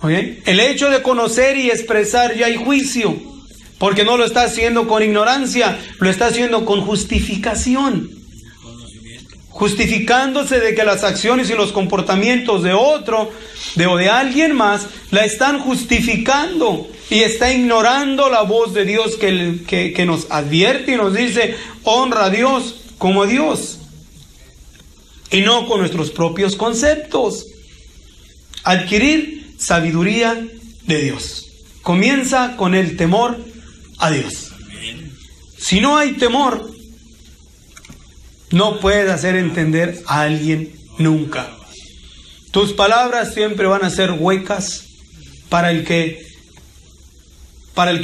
Speaker 1: ¿Oye? El hecho de conocer y expresar ya hay juicio, porque no lo está haciendo con ignorancia, lo está haciendo con justificación. Justificándose de que las acciones y los comportamientos de otro, de alguien más, la están justificando y está ignorando la voz de Dios que nos advierte y nos dice, honra a Dios como Dios y no con nuestros propios conceptos. Adquirir sabiduría de Dios comienza con el temor a Dios. Si no hay temor, no puedes hacer entender a alguien nunca. Tus palabras siempre van a ser huecas para el que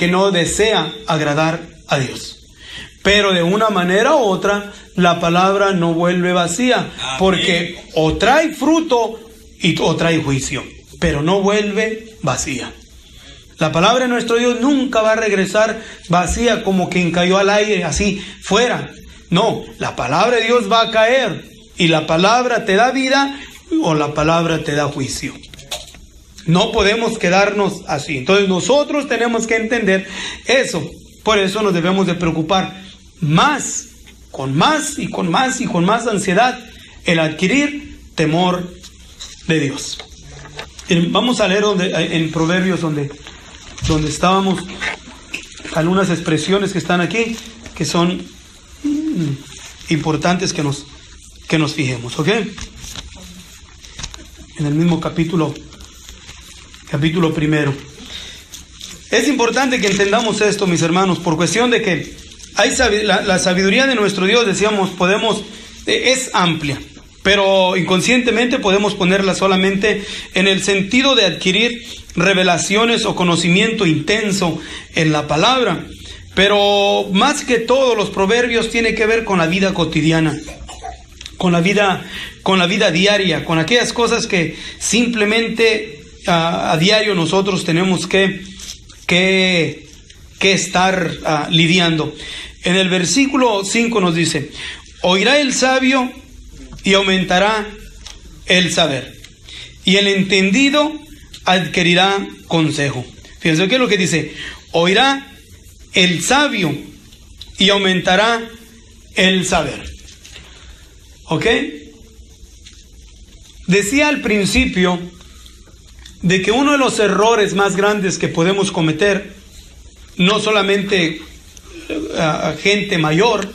Speaker 1: no desea agradar a Dios. Pero de una manera u otra, la palabra no vuelve vacía, porque o trae fruto o trae juicio, pero no vuelve vacía. La palabra de nuestro Dios nunca va a regresar vacía como quien cayó al aire, así, fuera. No, la palabra de Dios va a caer y la palabra te da vida o la palabra te da juicio. No podemos quedarnos así. Entonces nosotros tenemos que entender eso. Por eso nos debemos de preocupar más, con más y con más y con más ansiedad, el adquirir temor de Dios. Vamos a leer en Proverbios donde estábamos, algunas expresiones que están aquí que son importantes que nos fijemos, ¿ok? En el mismo capítulo primero. Es importante que entendamos esto, mis hermanos, por cuestión de que hay la sabiduría de nuestro Dios, decíamos, es amplia. pero inconscientemente podemos ponerla solamente en el sentido de adquirir revelaciones o conocimiento intenso en la palabra. Pero más que todo, los proverbios tienen que ver con la vida cotidiana, con la vida diaria, con aquellas cosas que simplemente a diario nosotros tenemos que estar lidiando. En el versículo 5 nos dice: oirá el sabio y aumentará el saber, y el entendido adquirirá consejo. Fíjense qué es lo que dice: oirá el sabio y aumentará el saber. ¿Ok? Decía al principio de que uno de los errores más grandes que podemos cometer, no solamente a gente mayor,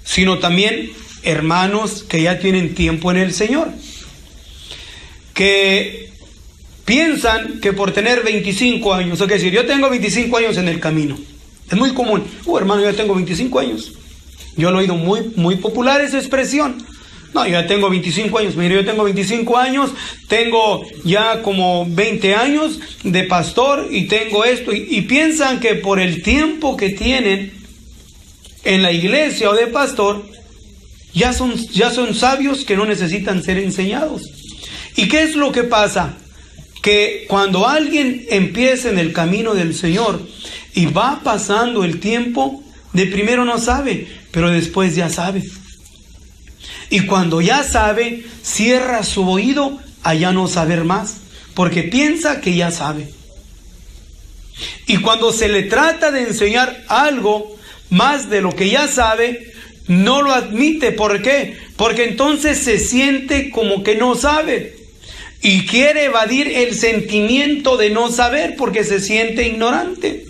Speaker 1: sino también hermanos que ya tienen tiempo en el Señor, que piensan que por tener 25 años, o que decir, yo tengo 25 años en el camino. Es muy común: hermano, yo ya tengo 25 años. Yo lo he oído muy popular esa expresión. No, yo ya tengo 25 años. Mire, yo tengo 25 años, tengo ya como 20 años de pastor y tengo esto. Y piensan que por el tiempo que tienen en la iglesia o de pastor, ya son sabios que no necesitan ser enseñados. ¿Y qué es lo que pasa? Que cuando alguien empieza en el camino del Señor y va pasando el tiempo, de primero no sabe, pero después ya sabe. Y cuando ya sabe, cierra su oído a ya no saber más, porque piensa que ya sabe. Y cuando se le trata de enseñar algo más de lo que ya sabe, no lo admite. ¿Por qué? Porque entonces se siente como que no sabe y quiere evadir el sentimiento de no saber porque se siente ignorante.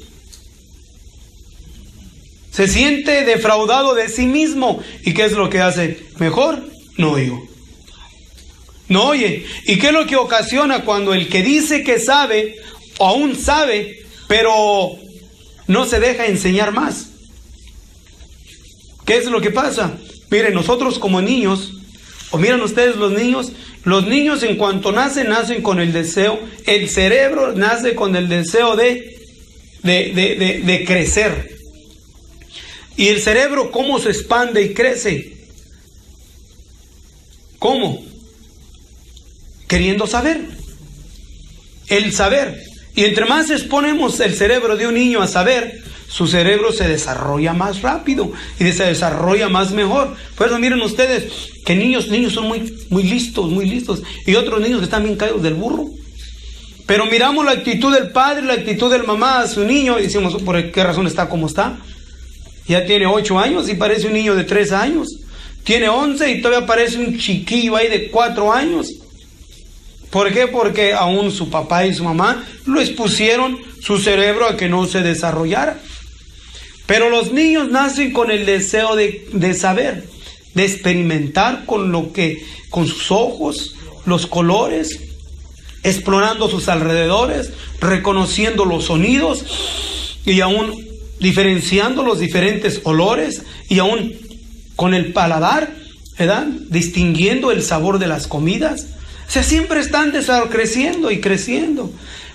Speaker 1: Se siente defraudado de sí mismo. ¿Y qué es lo que hace? Mejor no oigo. No oye. ¿Y qué es lo que ocasiona cuando el que dice que sabe, o aún sabe, pero no se deja enseñar más? ¿Qué es lo que pasa? Miren, nosotros como niños, o miren ustedes los niños en cuanto nacen con el deseo, el cerebro nace con el deseo de crecer. ¿Y el cerebro cómo se expande y crece? ¿Cómo? Queriendo saber. El saber. Y entre más exponemos el cerebro de un niño a saber, su cerebro se desarrolla más rápido y se desarrolla más mejor. Por eso miren ustedes que niños son muy listos, y otros niños que están bien caídos del burro. Pero miramos la actitud del padre, la actitud del mamá a su niño y decimos, ¿por qué razón está como está? Ya tiene 8 años y parece un niño de 3 años. Tiene 11 y todavía parece un chiquillo ahí de 4 años. ¿Por qué? Porque aún su papá y su mamá lo expusieron su cerebro a que no se desarrollara. Pero los niños nacen con el deseo de saber, de experimentar con sus ojos, los colores, explorando sus alrededores, reconociendo los sonidos y aún diferenciando los diferentes olores y aún con el paladar, ¿verdad? Distinguiendo el sabor de las comidas. O sea, siempre están creciendo y creciendo.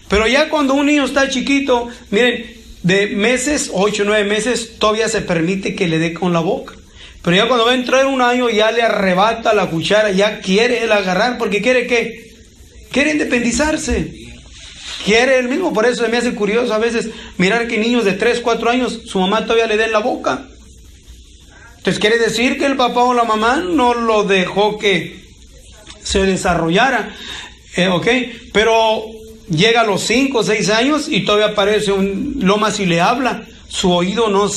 Speaker 1: Pero ya cuando un niño está chiquito, miren, de meses, 8 o 9 meses, todavía se permite que le dé con la boca. Pero ya cuando va a entrar 1 año, ya le arrebata la cuchara, ya quiere él agarrar, porque quiere ¿qué? Quiere independizarse. Quiere él mismo. Por eso se me hace curioso a veces mirar que niños de 3, 4 años, su mamá todavía le da en la boca. Entonces quiere decir que el papá o la mamá no lo dejó que se desarrollara. ¿Ok? Pero llega a los 5 o 6 años y todavía aparece un loma si le habla. Su oído no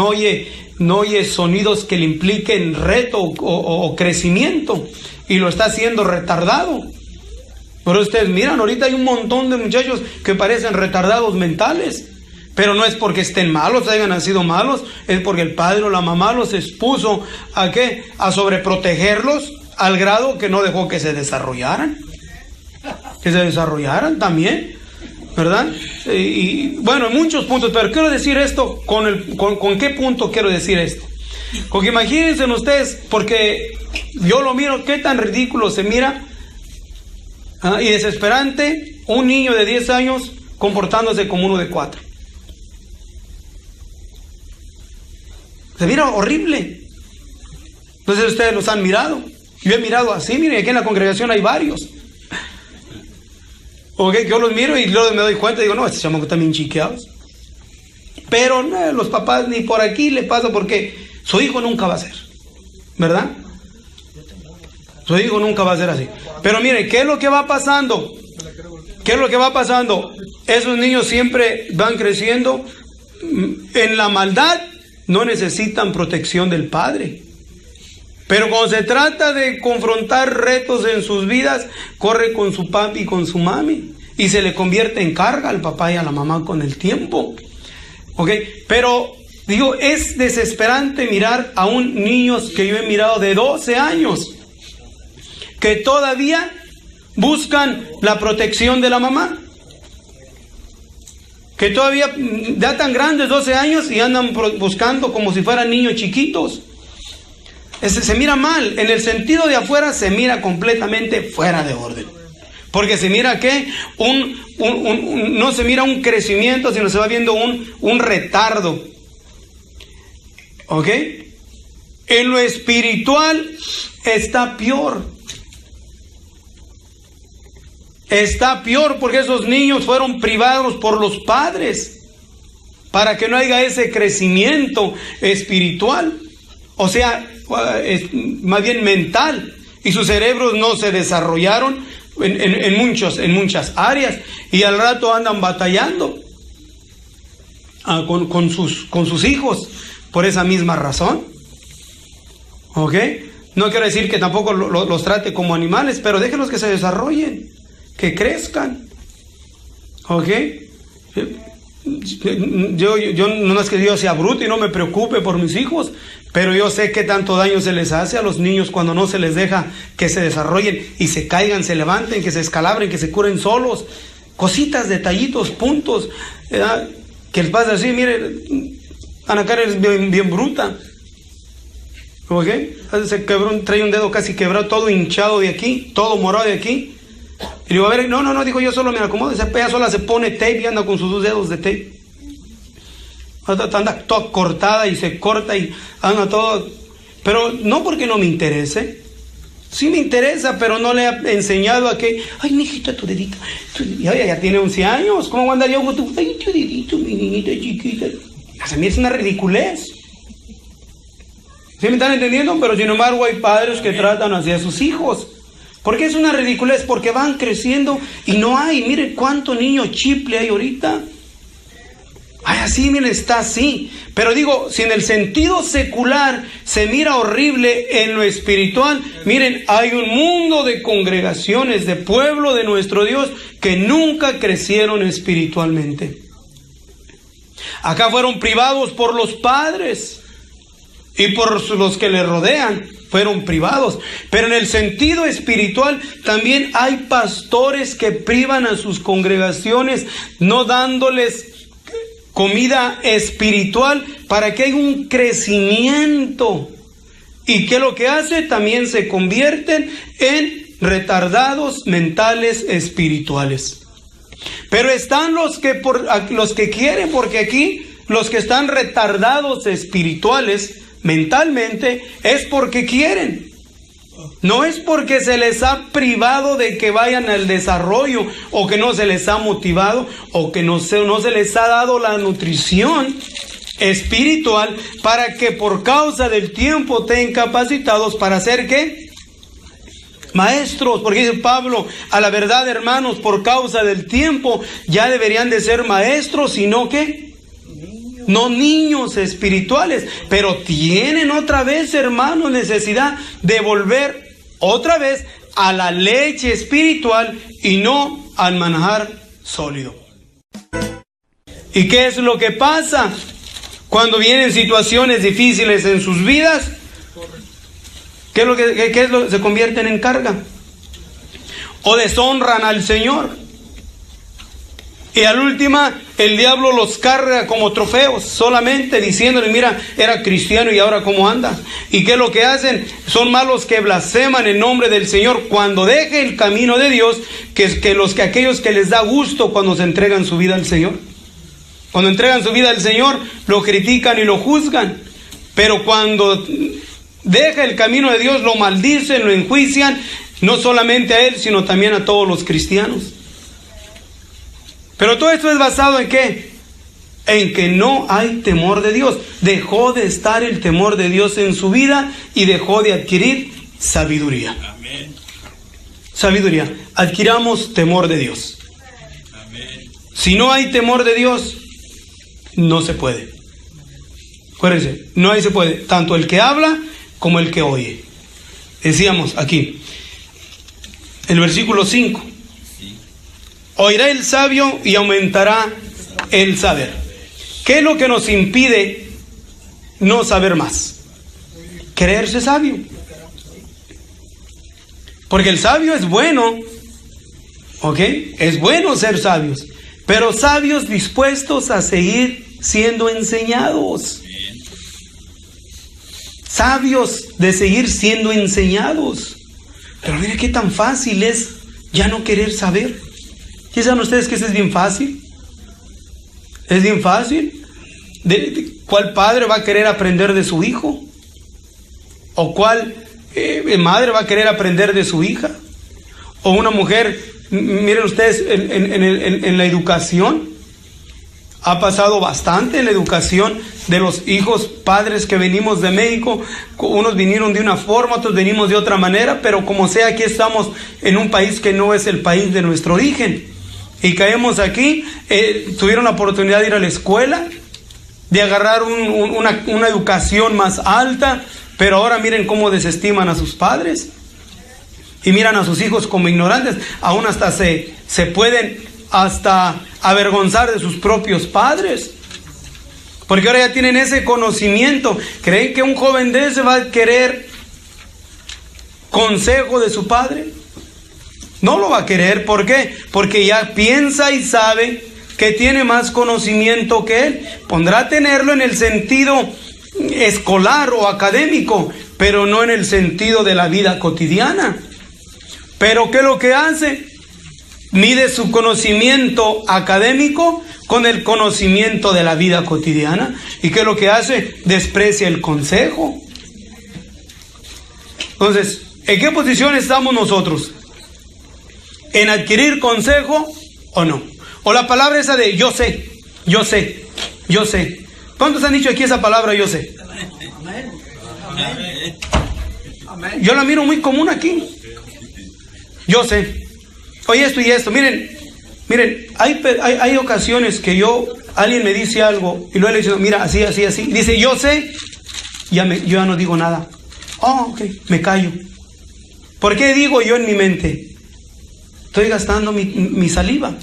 Speaker 1: oye sonidos que le impliquen reto o crecimiento, y lo está haciendo retardado. Pero ustedes miran, ahorita hay un montón de muchachos que parecen retardados mentales, pero no es porque estén malos, hayan nacido malos, es porque el padre o la mamá los expuso ¿a qué? A sobreprotegerlos al grado que no dejó que se desarrollaran. Que se desarrollaran también, ¿verdad? Y bueno, en muchos puntos, pero quiero decir esto, ¿con qué punto quiero decir esto? Porque imagínense ustedes, porque yo lo miro, qué tan ridículo se mira y desesperante un niño de 10 años comportándose como uno de 4. Se mira horrible. Entonces ustedes los han mirado. Yo he mirado así, miren, aquí en la congregación hay varios. Okay, yo los miro y luego me doy cuenta y digo, no, estos chamacos están bien chiqueados. Pero no, los papás ni por aquí le pasa porque su hijo nunca va a ser, ¿verdad? Su hijo nunca va a ser así. Pero miren, ¿qué es lo que va pasando? ¿Qué es lo que va pasando? Esos niños siempre van creciendo en la maldad, no necesitan protección del padre. Pero cuando se trata de confrontar retos en sus vidas, corre con su papi y con su mami. Y se le convierte en carga al papá y a la mamá con el tiempo. ¿Ok? Pero, digo, es desesperante mirar a un niño que yo he mirado de 12 años. Que todavía buscan la protección de la mamá. Que todavía ya tan grandes, 12 años, y andan buscando como si fueran niños chiquitos. Se mira mal, en el sentido de afuera se mira completamente fuera de orden. Porque se mira que no se mira un crecimiento, sino se va viendo un retardo. ¿Ok? En lo espiritual está peor. Está peor porque esos niños fueron privados por los padres para que no haya ese crecimiento espiritual. O sea, más bien mental, y sus cerebros no se desarrollaron en muchas áreas, y al rato andan batallando con sus hijos por esa misma razón. ¿Ok? No quiero decir que tampoco los trate como animales, pero déjenlos que se desarrollen, que crezcan. ¿Ok? Yo no es que Dios sea bruto y no me preocupe por mis hijos, pero yo sé que tanto daño se les hace a los niños cuando no se les deja que se desarrollen y se caigan, se levanten, que se escalabren, que se curen solos. Cositas, detallitos, puntos, ¿verdad? Que les pasa así, mire, Ana Karen es bien bruta. ¿Ok? Se quebró, trae un dedo casi quebrado, todo hinchado de aquí, todo morado de aquí. Y digo, a ver, no, dijo, yo solo me acomodo. Ella sola se pone tape y anda con sus 2 dedos de tape. Anda toda cortada y se corta y anda todo. Pero no porque no me interese. Sí me interesa, pero no le he enseñado a que, ay, mijita, tu dedito. Ya tiene 11 años. ¿Cómo andaría con tu, ay, tu dedito, mi niñita chiquita? A mí es una ridiculez. ¿Sí me están entendiendo? Pero sin embargo hay padres que tratan así a sus hijos. ¿Por qué es una ridiculez? Porque van creciendo y no hay. Mire cuánto niño chiple hay ahorita. Ay, así, miren, está así. Pero digo, si en el sentido secular se mira horrible, en lo espiritual, miren, hay un mundo de congregaciones, de pueblo de nuestro Dios, que nunca crecieron espiritualmente. Acá fueron privados por los padres y por los que les rodean. Fueron privados, pero en el sentido espiritual también hay pastores que privan a sus congregaciones, no dándoles comida espiritual para que haya un crecimiento. ¿Y qué es lo que hace? También se convierten en retardados mentales espirituales. Pero están los que quieren, porque aquí los que están retardados espirituales mentalmente es porque quieren. No es porque se les ha privado de que vayan al desarrollo, o que no se les ha motivado, o que no se les ha dado la nutrición espiritual para que por causa del tiempo estén capacitados para ser ¿qué? Maestros. Porque dice Pablo, a la verdad, hermanos, por causa del tiempo ya deberían de ser maestros, sino que no niños espirituales, pero tienen otra vez, hermanos, necesidad de volver otra vez a la leche espiritual y no al manjar sólido. ¿Y qué es lo que pasa cuando vienen situaciones difíciles en sus vidas? ¿Qué es lo que se convierten en carga? O deshonran al Señor. Y al última el diablo los carga como trofeos, solamente diciéndole, mira, era cristiano y ahora cómo anda. ¿Y qué es lo que hacen? Son malos que blasfeman el nombre del Señor cuando deje el camino de Dios, que aquellos que les da gusto cuando se entregan su vida al Señor. Cuando entregan su vida al Señor, lo critican y lo juzgan. Pero cuando deja el camino de Dios, lo maldicen, lo enjuician, no solamente a él, sino también a todos los cristianos. Pero todo esto es basado ¿en qué? En que no hay temor de Dios. Dejó de estar el temor de Dios en su vida y dejó de adquirir sabiduría.
Speaker 3: Amén.
Speaker 1: Sabiduría. Adquiramos temor de Dios.
Speaker 3: Amén.
Speaker 1: Si no hay temor de Dios, no se puede. Acuérdense, no hay se puede. Tanto el que habla como el que oye. Decíamos aquí, el versículo 5. Oirá el sabio y aumentará el saber. ¿Qué es lo que nos impide no saber más? Creerse sabio. Porque el sabio es bueno, ¿ok? Es bueno ser sabios, pero sabios dispuestos a seguir siendo enseñados. Sabios de seguir siendo enseñados. Pero mire qué tan fácil es ya no querer saber. ¿Qué saben ustedes que eso es bien fácil? Es bien fácil. ¿Cuál padre va a querer aprender de su hijo? ¿O cuál madre va a querer aprender de su hija? ¿O una mujer? Miren ustedes, en la educación, ha pasado bastante en la educación de los hijos padres que venimos de México. Unos vinieron de una forma, otros venimos de otra manera, pero como sea, aquí estamos en un país que no es el país de nuestro origen. Y caemos aquí, tuvieron la oportunidad de ir a la escuela, de agarrar una educación más alta, pero ahora miren cómo desestiman a sus padres. Y miran a sus hijos como ignorantes, aún hasta se pueden hasta avergonzar de sus propios padres. Porque ahora ya tienen ese conocimiento. ¿Creen que un joven de ese va a querer consejo de su padre? No lo va a querer. ¿Por qué? Porque ya piensa y sabe que tiene más conocimiento que él. Podrá tenerlo en el sentido escolar o académico, pero no en el sentido de la vida cotidiana. Pero ¿qué es lo que hace? Mide su conocimiento académico con el conocimiento de la vida cotidiana. ¿Y qué es lo que hace? Desprecia el consejo. Entonces, ¿en qué posición estamos nosotros? ¿En adquirir consejo o no? O la palabra esa de yo sé, yo sé, yo sé. ¿Cuántos han dicho aquí esa palabra yo sé?
Speaker 3: Amén.
Speaker 1: Yo la miro muy común aquí. Yo sé. Oye, esto y esto. Miren, hay ocasiones que alguien me dice algo y luego le digo, mira, así, así, así. Dice, yo sé, yo ya no digo nada. Oh, ok, me callo. ¿Por qué digo yo en mi mente? Estoy gastando mi saliva.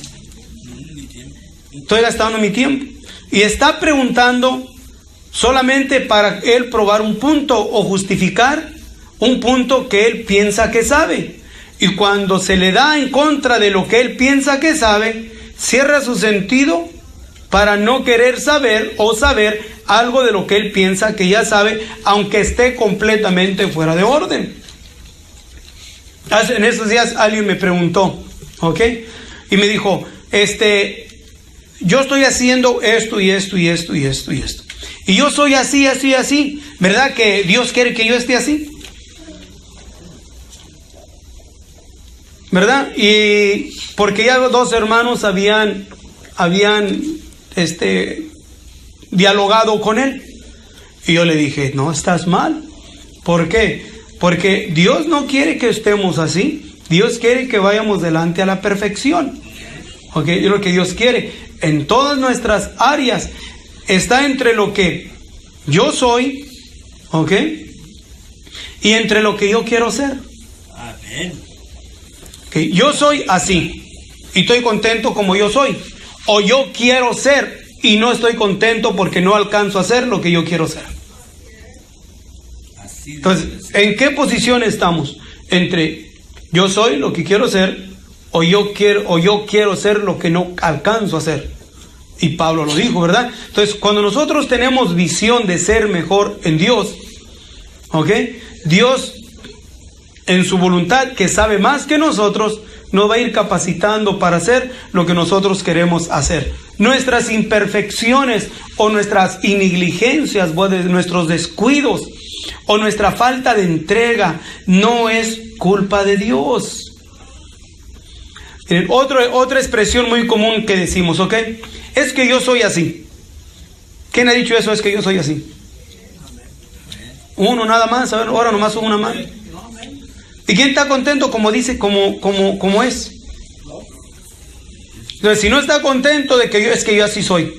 Speaker 1: Estoy gastando mi tiempo. Y está preguntando solamente para él probar un punto o justificar un punto que él piensa que sabe. Y cuando se le da en contra de lo que él piensa que sabe, cierra su sentido para no querer saber o saber algo de lo que él piensa que ya sabe, aunque esté completamente fuera de orden. En estos días alguien me preguntó, ¿ok? Y me dijo, yo estoy haciendo esto y esto y esto y esto y esto. Y yo soy así, así, así. ¿Verdad que Dios quiere que yo esté así? ¿Verdad? Y porque ya dos hermanos habían dialogado con él. Y yo le dije, no, estás mal. ¿Por qué? Porque Dios no quiere que estemos así. Dios quiere que vayamos delante a la perfección. ¿Ok? Es lo que Dios quiere. En todas nuestras áreas está entre lo que yo soy, ¿ok? Y entre lo que yo quiero ser.
Speaker 3: Amén.
Speaker 1: Okay, yo soy así y estoy contento como yo soy. O yo quiero ser y no estoy contento porque no alcanzo a ser lo que yo quiero ser. Entonces, ¿en qué posición estamos? Entre yo soy lo que quiero ser o yo quiero ser lo que no alcanzo a ser. Y Pablo lo dijo, ¿verdad? Entonces, cuando nosotros tenemos visión de ser mejor en Dios, ¿ok? Dios, en su voluntad, que sabe más que nosotros, nos va a ir capacitando para hacer lo que nosotros queremos hacer. Nuestras imperfecciones o nuestras negligencias, nuestros descuidos o nuestra falta de entrega no es culpa de Dios. Otra expresión muy común que decimos, ¿ok? Es que yo soy así. ¿Quién ha dicho eso? Es que yo soy así. Uno nada más, a ver, ahora nomás una más. ¿Y quién está contento como dice, como es? Entonces, si no está contento de que yo así soy,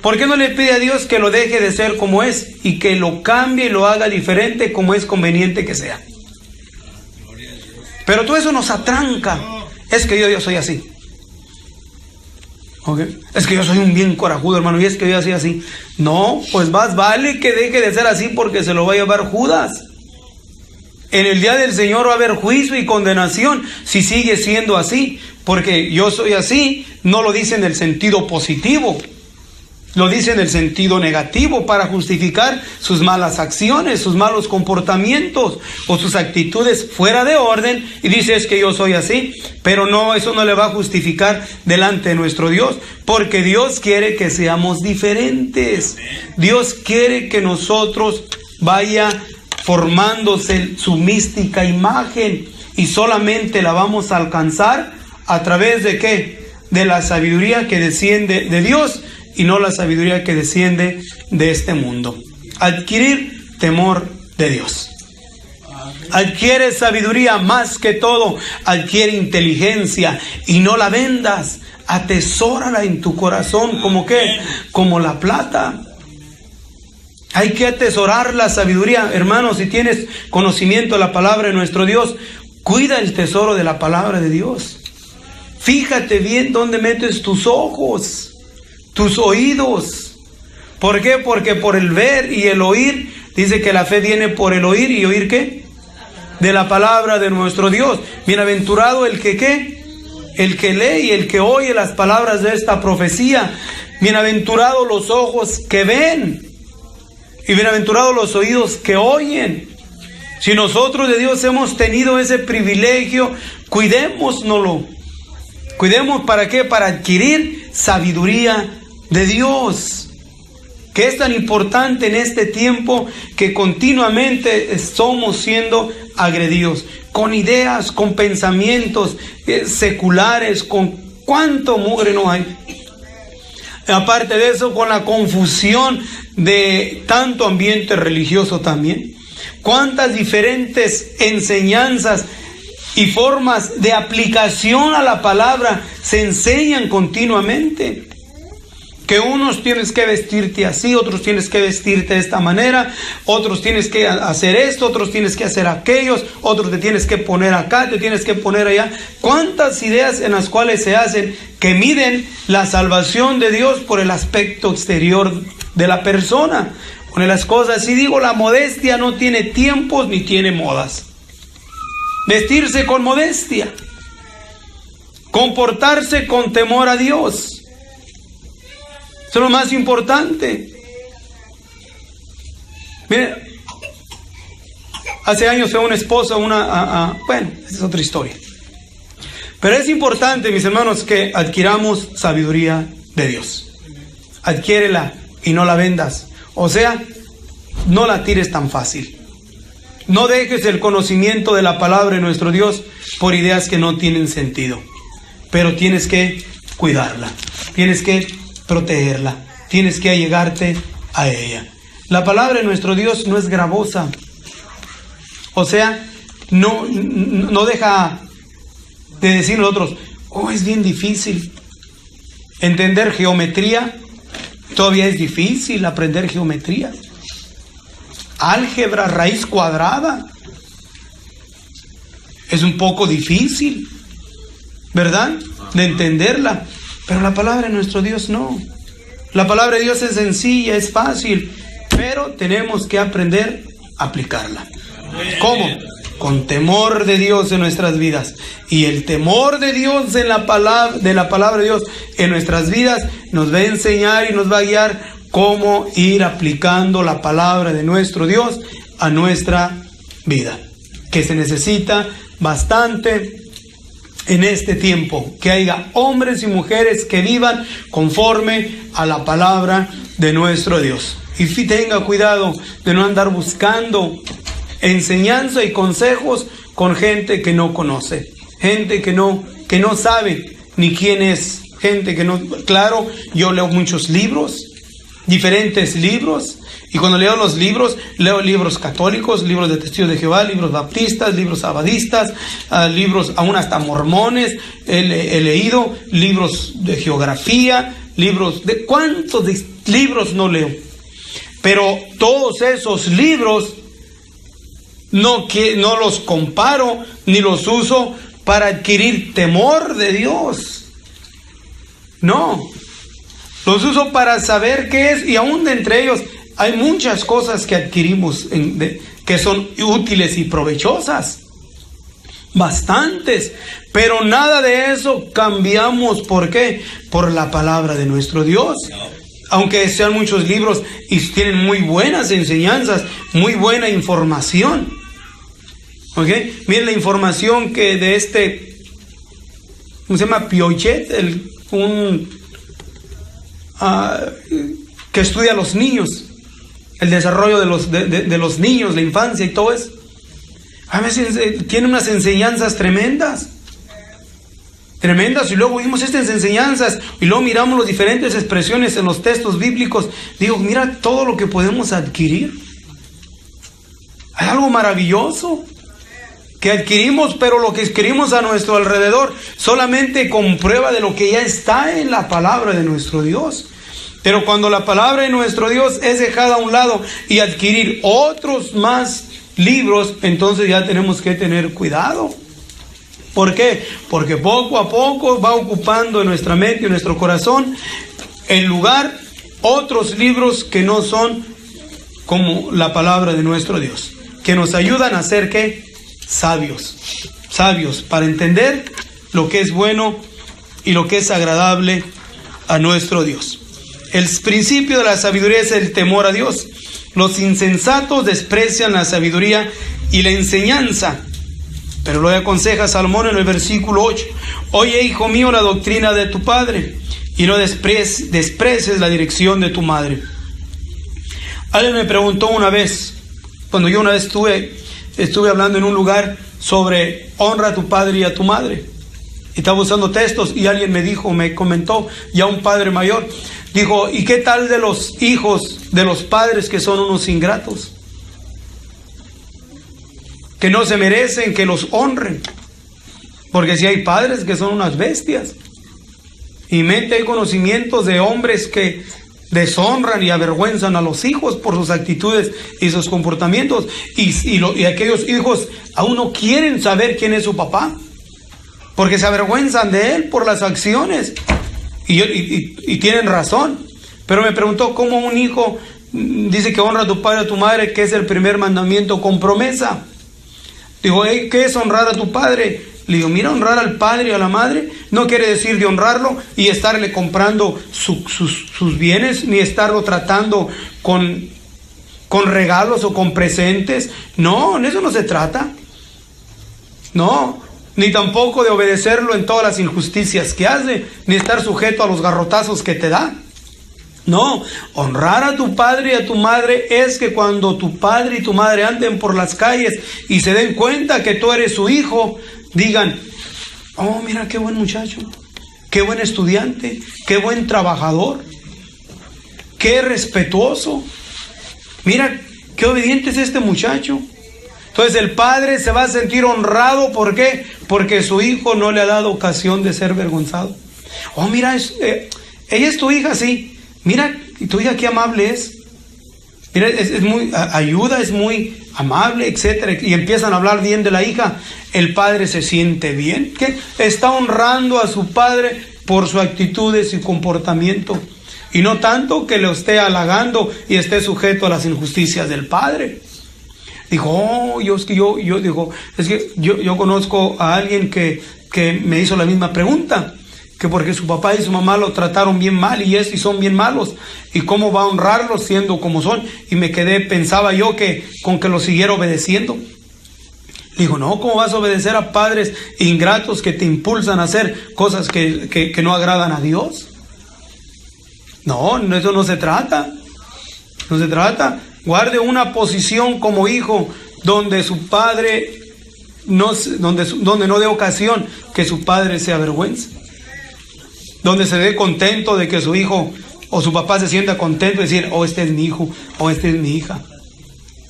Speaker 1: ¿por qué no le pide a Dios que lo deje de ser como es y que lo cambie y lo haga diferente como es conveniente que sea? Pero todo eso nos atranca. Es que yo soy así. ¿Okay? Es que yo soy un bien corajudo, hermano, y es que yo soy así. No, pues más vale que deje de ser así, porque se lo va a llevar Judas. En el día del Señor va a haber juicio y condenación si sigue siendo así, porque yo soy así no lo dice en el sentido positivo, lo dice en el sentido negativo, para justificar sus malas acciones, sus malos comportamientos o sus actitudes fuera de orden, y dice es que yo soy así. Pero no, eso no le va a justificar delante de nuestro Dios, porque Dios quiere que seamos diferentes. Dios quiere que nosotros vaya formándose su mística imagen, y solamente la vamos a alcanzar a través de ¿qué? De la sabiduría que desciende de Dios, y no la sabiduría que desciende de este mundo. Adquirir temor de Dios. Adquiere sabiduría más que todo. Adquiere inteligencia y no la vendas. Atesórala en tu corazón. ¿Como qué? Como la plata. Hay que atesorar la sabiduría. Hermanos, si tienes conocimiento de la palabra de nuestro Dios, cuida el tesoro de la palabra de Dios. Fíjate bien dónde metes tus ojos, tus oídos. ¿Por qué? Porque por el ver y el oír, dice que la fe viene por el oír, y oír ¿qué? De la palabra de nuestro Dios. Bienaventurado el que ¿qué? El que lee y el que oye las palabras de esta profecía. Bienaventurados los ojos que ven y bienaventurados los oídos que oyen. Si nosotros de Dios hemos tenido ese privilegio, cuidémoslo. Cuidemos, ¿para qué? Para adquirir sabiduría de Dios, que es tan importante en este tiempo que continuamente estamos siendo agredidos con ideas, con pensamientos seculares, con cuánto mugre no hay. Aparte de eso, con la confusión de tanto ambiente religioso también. Cuántas diferentes enseñanzas y formas de aplicación a la palabra se enseñan continuamente. Que unos tienes que vestirte así, otros tienes que vestirte de esta manera, otros tienes que hacer esto, otros tienes que hacer aquellos, otros te tienes que poner acá, te tienes que poner allá. Cuántas ideas en las cuales se hacen que miden la salvación de Dios por el aspecto exterior de la persona. Una de las cosas, si digo, la modestia no tiene tiempos ni tiene modas. Vestirse con modestia, comportarse con temor a Dios. Eso es lo más importante. Mire, hace años fue una esposa, bueno, esa es otra historia. Pero es importante, mis hermanos, que adquiramos sabiduría de Dios. Adquiérela y no la vendas. O sea, no la tires tan fácil. No dejes el conocimiento de la palabra de nuestro Dios por ideas que no tienen sentido. Pero tienes que cuidarla. Tienes que protegerla. Tienes que allegarte a ella. La palabra de nuestro Dios no es gravosa. O sea, no deja de decir nosotros, oh, es bien difícil. Entender geometría, todavía es difícil aprender geometría. Álgebra, raíz cuadrada, es un poco difícil, ¿verdad? De entenderla. Pero la palabra de nuestro Dios no. La palabra de Dios es sencilla, es fácil, pero tenemos que aprender a aplicarla. ¿Cómo? con temor de Dios en nuestras vidas. Y el temor de Dios de la palabra de Dios en nuestras vidas nos va a enseñar y nos va a guiar cómo ir aplicando la palabra de nuestro Dios a nuestra vida, que se necesita bastante en este tiempo, que haya hombres y mujeres que vivan conforme a la palabra de nuestro Dios. Y tenga cuidado de no andar buscando enseñanza y consejos con gente que no conoce, gente que no sabe ni quién es, gente que no... Claro, yo leo muchos libros, diferentes libros, y cuando leo los libros, leo libros católicos, libros de Testigos de Jehová, libros baptistas, libros abadistas, libros aún hasta mormones, he leído libros de geografía, libros de... ¿Cuántos libros no leo? Pero todos esos libros no los comparo ni los uso para adquirir temor de Dios. No, los uso para saber qué es, y aún de entre ellos hay muchas cosas que adquirimos que son útiles y provechosas. Bastantes, pero nada de eso cambiamos. ¿Por qué? Por la palabra de nuestro Dios. Aunque sean muchos libros y tienen muy buenas enseñanzas, muy buena información. ¿Ok? Miren la información que de ¿cómo se llama? Piaget, que estudia a los niños, el desarrollo de los niños, la infancia y todo eso. A veces tiene unas enseñanzas tremendas, y luego oímos estas enseñanzas y luego miramos las diferentes expresiones en los textos bíblicos. Digo, mira todo lo que podemos adquirir. Hay algo maravilloso que adquirimos, pero lo que adquirimos a nuestro alrededor solamente comprueba de lo que ya está en la palabra de nuestro Dios. Pero cuando la palabra de nuestro Dios es dejada a un lado y adquirir otros más libros, entonces ya tenemos que tener cuidado. ¿Por qué? Porque poco a poco va ocupando en nuestra mente y en nuestro corazón el lugar otros libros que no son como la palabra de nuestro Dios, que nos ayudan a ser ¿qué? Sabios para entender lo que es bueno y lo que es agradable a nuestro Dios. El principio de la sabiduría es el temor a Dios. Los insensatos desprecian la sabiduría y la enseñanza. Pero lo aconseja Salomón en el versículo 8. Oye, hijo mío, la doctrina de tu padre, y no desprecies la dirección de tu madre. Alguien me preguntó una vez, cuando yo una vez estuve hablando en un lugar sobre honra a tu padre y a tu madre. Y estaba usando textos y alguien me comentó, ya un padre mayor, dijo, ¿y qué tal de los hijos de los padres que son unos ingratos? Que no se merecen que los honren. Porque si hay padres que son unas bestias. Y mente hay conocimientos de hombres que deshonran y avergüenzan a los hijos por sus actitudes y sus comportamientos. Y aquellos hijos aún no quieren saber quién es su papá, porque se avergüenzan de él por las acciones. Y tienen razón. Pero me preguntó cómo un hijo dice que honra a tu padre y a tu madre, que es el primer mandamiento con promesa. Digo, ¿qué es honrar a tu padre? Le digo, mira, honrar al padre y a la madre no quiere decir de honrarlo y estarle comprando sus bienes, ni estarlo tratando con regalos o con presentes. No, en eso no se trata. No, ni tampoco de obedecerlo en todas las injusticias que hace, ni estar sujeto a los garrotazos que te da. No, honrar a tu padre y a tu madre es que cuando tu padre y tu madre anden por las calles y se den cuenta que tú eres su hijo, digan, oh, mira qué buen muchacho, qué buen estudiante, qué buen trabajador, qué respetuoso, mira qué obediente es este muchacho. Entonces el padre se va a sentir honrado. ¿Por qué? Porque su hijo no le ha dado ocasión de ser avergonzado. Oh, mira, ella es tu hija, sí. Mira, tu hija qué amable es. Mira, es muy ayuda, es muy amable, etcétera. Y empiezan a hablar bien de la hija. El padre se siente bien. ¿Qué? Está honrando a su padre por sus actitudes y comportamiento. Y no tanto que lo esté halagando y esté sujeto a las injusticias del padre. Dijo, es que yo conozco a alguien que me hizo la misma pregunta, que porque su papá y su mamá lo trataron bien mal y son bien malos, y cómo va a honrarlos siendo como son. Y pensaba yo que con que los siguiera obedeciendo. Digo, no, ¿cómo vas a obedecer a padres ingratos que te impulsan a hacer cosas que no agradan a Dios? No, eso no se trata. No se trata. Guarde una posición como hijo donde su padre donde no dé ocasión que su padre se avergüence. Donde se dé contento de que su hijo o su papá se sienta contento de decir, oh, este es mi hijo, o este es mi hija.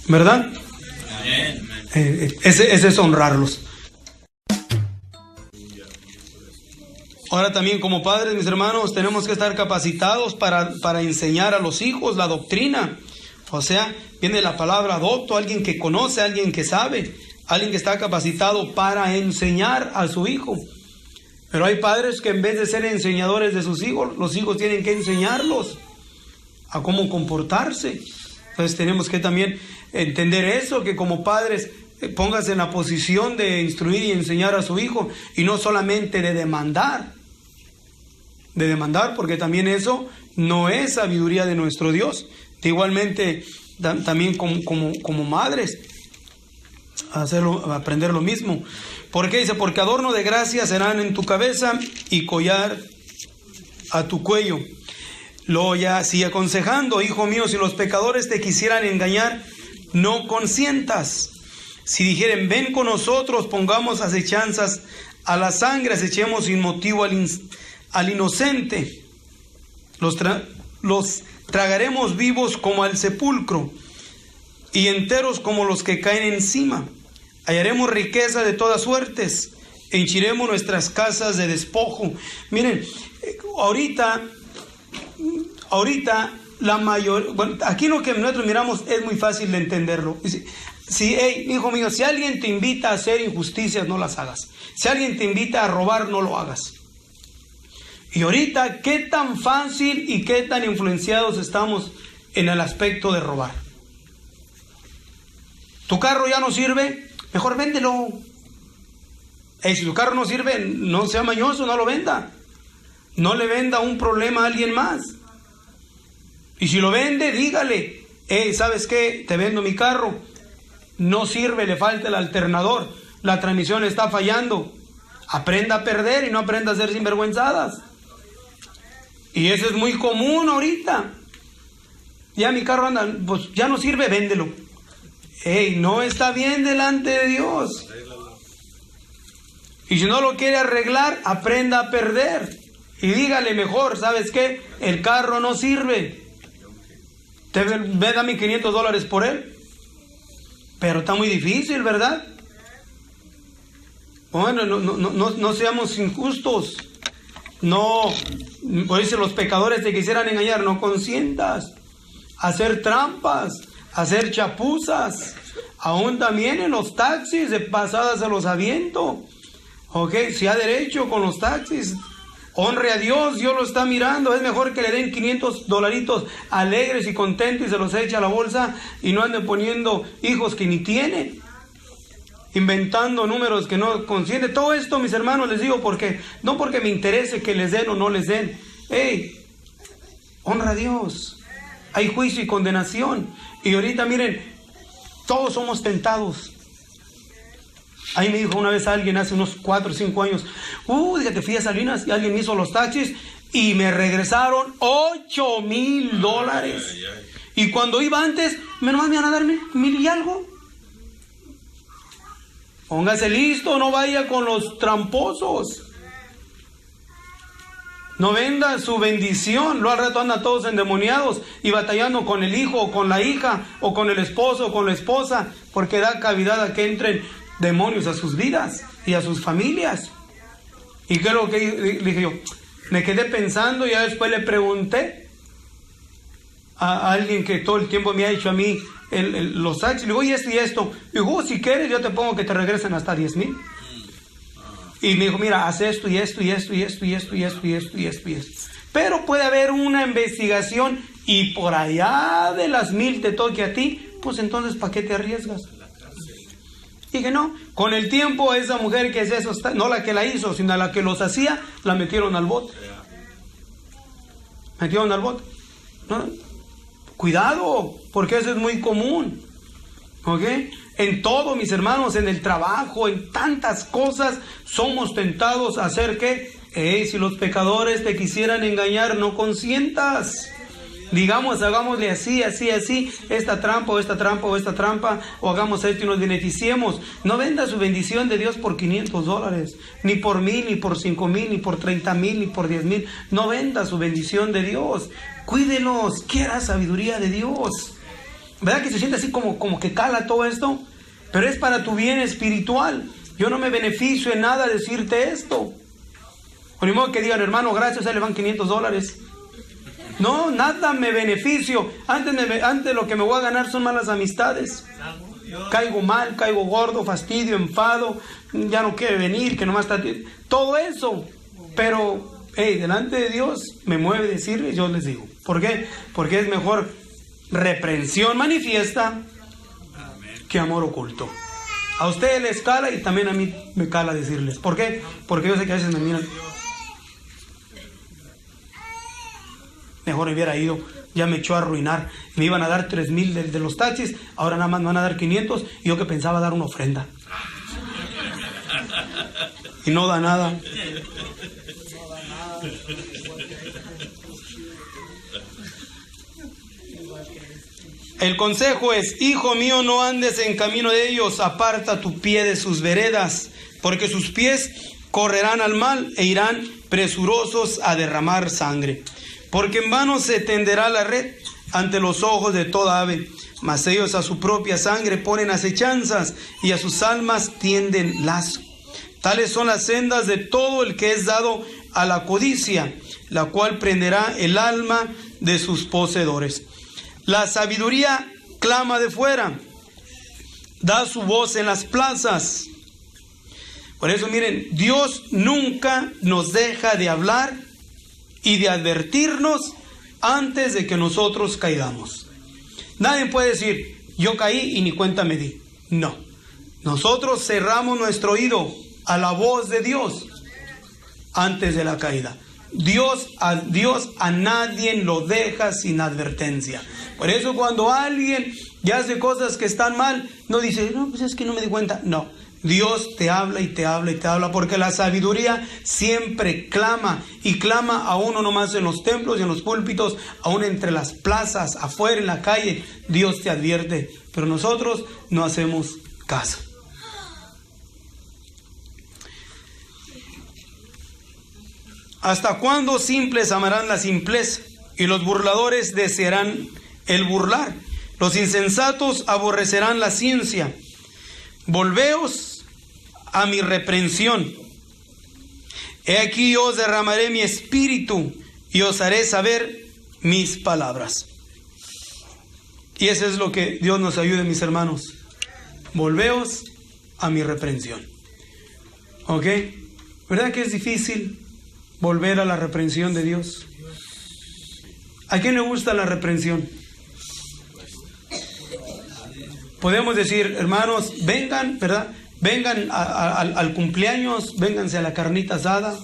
Speaker 1: ¿Verdad? Ese es honrarlos. Ahora también como padres, mis hermanos, tenemos que estar capacitados para enseñar a los hijos la doctrina. O sea, viene la palabra adopto, alguien que conoce, alguien que sabe, alguien que está capacitado para enseñar a su hijo. Pero hay padres que en vez de ser enseñadores de sus hijos, los hijos tienen que enseñarlos a cómo comportarse. Entonces tenemos que también entender eso, que como padres póngase en la posición de instruir y enseñar a su hijo, y no solamente de demandar, porque también eso no es sabiduría de nuestro Dios. Igualmente también como madres, aprender lo mismo. ¿Por qué? Dice, porque adorno de gracia serán en tu cabeza y collar a tu cuello. Luego ya sigue aconsejando, hijo mío, si los pecadores te quisieran engañar, no consientas. Si dijeren, ven con nosotros, pongamos acechanzas a la sangre, acechemos sin motivo al inocente. Los tragaremos vivos como al sepulcro y enteros como los que caen encima. Hallaremos riqueza de todas suertes, henchiremos nuestras casas de despojo. Miren, ahorita la mayor, bueno, aquí lo que nosotros miramos es muy fácil de entenderlo. Hijo mío, si alguien te invita a hacer injusticias, no las hagas. Si alguien te invita a robar, no lo hagas. Y ahorita, ¿qué tan fácil y qué tan influenciados estamos en el aspecto de robar? ¿Tu carro ya no sirve? Mejor véndelo. Si tu carro no sirve, no sea mañoso, no lo venda. No le venda un problema a alguien más. Y si lo vende, dígale, ¿sabes qué? Te vendo mi carro. No sirve, le falta el alternador. La transmisión está fallando. Aprenda a perder y no aprenda a ser sinvergüenzadas. Y eso es muy común ahorita. Ya mi carro anda, pues ya no sirve, véndelo. No está bien delante de Dios. Y si no lo quiere arreglar, aprenda a perder. Y dígale mejor, ¿sabes qué? El carro no sirve. Dame $500 por él. Pero está muy difícil, ¿verdad? Bueno, no seamos injustos. No, por eso los pecadores te quisieran engañar, no consientas. Hacer trampas, hacer chapuzas. Aún también en los taxis, de pasadas se los aviento. Ok, si ha derecho con los taxis. Honre a Dios, Dios lo está mirando. Es mejor que le den $500 alegres y contentos y se los eche a la bolsa y no ande poniendo hijos que ni tiene, inventando números que no consienten. Todo esto, mis hermanos, les digo no porque me interese que les den o no les den. Honra a Dios. Hay juicio y condenación. Y ahorita miren, todos somos tentados. Ahí me dijo una vez alguien hace unos 4 o 5 años, fíjate, fui a Salinas y alguien me hizo los taxis y me regresaron $8,000. Y cuando iba antes, nomás me iban a darme 1,000 y algo. Póngase listo, no vaya con los tramposos. No venda su bendición. Luego al rato andan todos endemoniados y batallando con el hijo o con la hija o con el esposo o con la esposa, porque da cavidad a que entren demonios a sus vidas y a sus familias. ¿Y qué es lo que dije yo? Me quedé pensando y ya después le pregunté a alguien que todo el tiempo me ha hecho a mí los taxis. Le digo, y esto y esto. Digo, si quieres yo te pongo que te regresen hasta 10,000. Y me dijo, mira, haz esto y esto y esto y esto y esto y esto y esto y esto y esto. Pero puede haber una investigación y por allá de las 1,000 te toque a ti, pues entonces ¿para qué te arriesgas? Y que no, con el tiempo esa mujer que es eso, no la que la hizo, sino la que los hacía, la metieron al bote. Metieron al bote. ¿No? Cuidado, porque eso es muy común. ¿Ok? En todo, mis hermanos, en el trabajo, en tantas cosas, somos tentados a hacer que, si los pecadores te quisieran engañar, no consientas. Digamos, hagámosle así, esta trampa, o hagamos esto y nos beneficiemos. No venda su bendición de Dios por $500, ni por 1,000, ni por 5,000, ni por 30,000, ni por 10,000. No venda su bendición de Dios. Cuídelos, quiera sabiduría de Dios. ¿Verdad que se siente así como que cala todo esto? Pero es para tu bien espiritual. Yo no me beneficio en nada decirte esto. Por ni modo que digan, hermano, gracias, a él le van $500. No, nada me beneficio. Antes lo que me voy a ganar son malas amistades. Caigo mal, caigo gordo, fastidio, enfado, ya no quiere venir, que nomás está... Todo eso. Pero, delante de Dios me mueve decirle, yo les digo. ¿Por qué? Porque es mejor reprensión manifiesta que amor oculto. A ustedes les cala y también a mí me cala decirles. ¿Por qué? Porque yo sé que a veces me miran. Mejor hubiera ido, ya me echó a arruinar. Me iban a dar 3,000 de los taxis, ahora nada más me van a dar 500, y yo que pensaba dar una ofrenda. Y no da nada. El consejo es, hijo mío, no andes en camino de ellos, aparta tu pie de sus veredas, porque sus pies correrán al mal e irán presurosos a derramar sangre. Porque en vano se tenderá la red ante los ojos de toda ave, mas ellos a su propia sangre ponen acechanzas y a sus almas tienden lazo. Tales son las sendas de todo el que es dado a la codicia, la cual prenderá el alma de sus poseedores. La sabiduría clama de fuera, da su voz en las plazas. Por eso miren, Dios nunca nos deja de hablar y de advertirnos antes de que nosotros caigamos. Nadie puede decir, yo caí y ni cuenta me di. No, nosotros cerramos nuestro oído a la voz de Dios antes de la caída. Dios a nadie lo deja sin advertencia. Por eso cuando alguien ya hace cosas que están mal, no dice, no, pues es que no me di cuenta. No, Dios te habla y te habla y te habla, porque la sabiduría siempre clama, y clama a uno nomás en los templos y en los púlpitos, aún entre las plazas, afuera en la calle. Dios te advierte, pero nosotros no hacemos caso. ¿Hasta cuándo simples amarán la simpleza y los burladores desearán el burlar? Los insensatos aborrecerán la ciencia. Volveos a mi reprensión. He aquí yo os derramaré mi espíritu y os haré saber mis palabras. Y eso es lo que Dios nos ayude, mis hermanos. Volveos a mi reprensión. ¿Ok? ¿Verdad que es difícil volver a la reprensión de Dios? ¿A quién le gusta la reprensión? Podemos decir, hermanos, vengan, ¿verdad? Vengan al cumpleaños, vénganse a la carnita asada,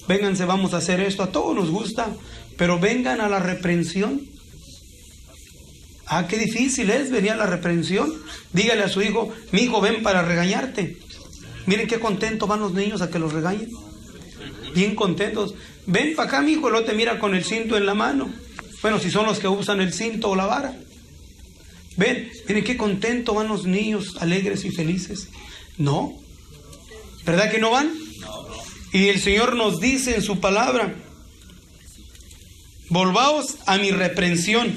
Speaker 1: vénganse, vamos a hacer esto, a todos nos gusta, pero vengan a la reprensión. Ah, qué difícil es venir a la reprensión. Dígale a su hijo, mi hijo, ven para regañarte. Miren qué contentos van los niños a que los regañen. Bien contentos. Ven para acá, mi hijo, luego te mira con el cinto en la mano. Bueno, si son los que usan el cinto o la vara. Ven, miren qué contentos van los niños, alegres y felices. No, ¿verdad que no van? Y el Señor nos dice en su palabra, volvaos a mi reprensión.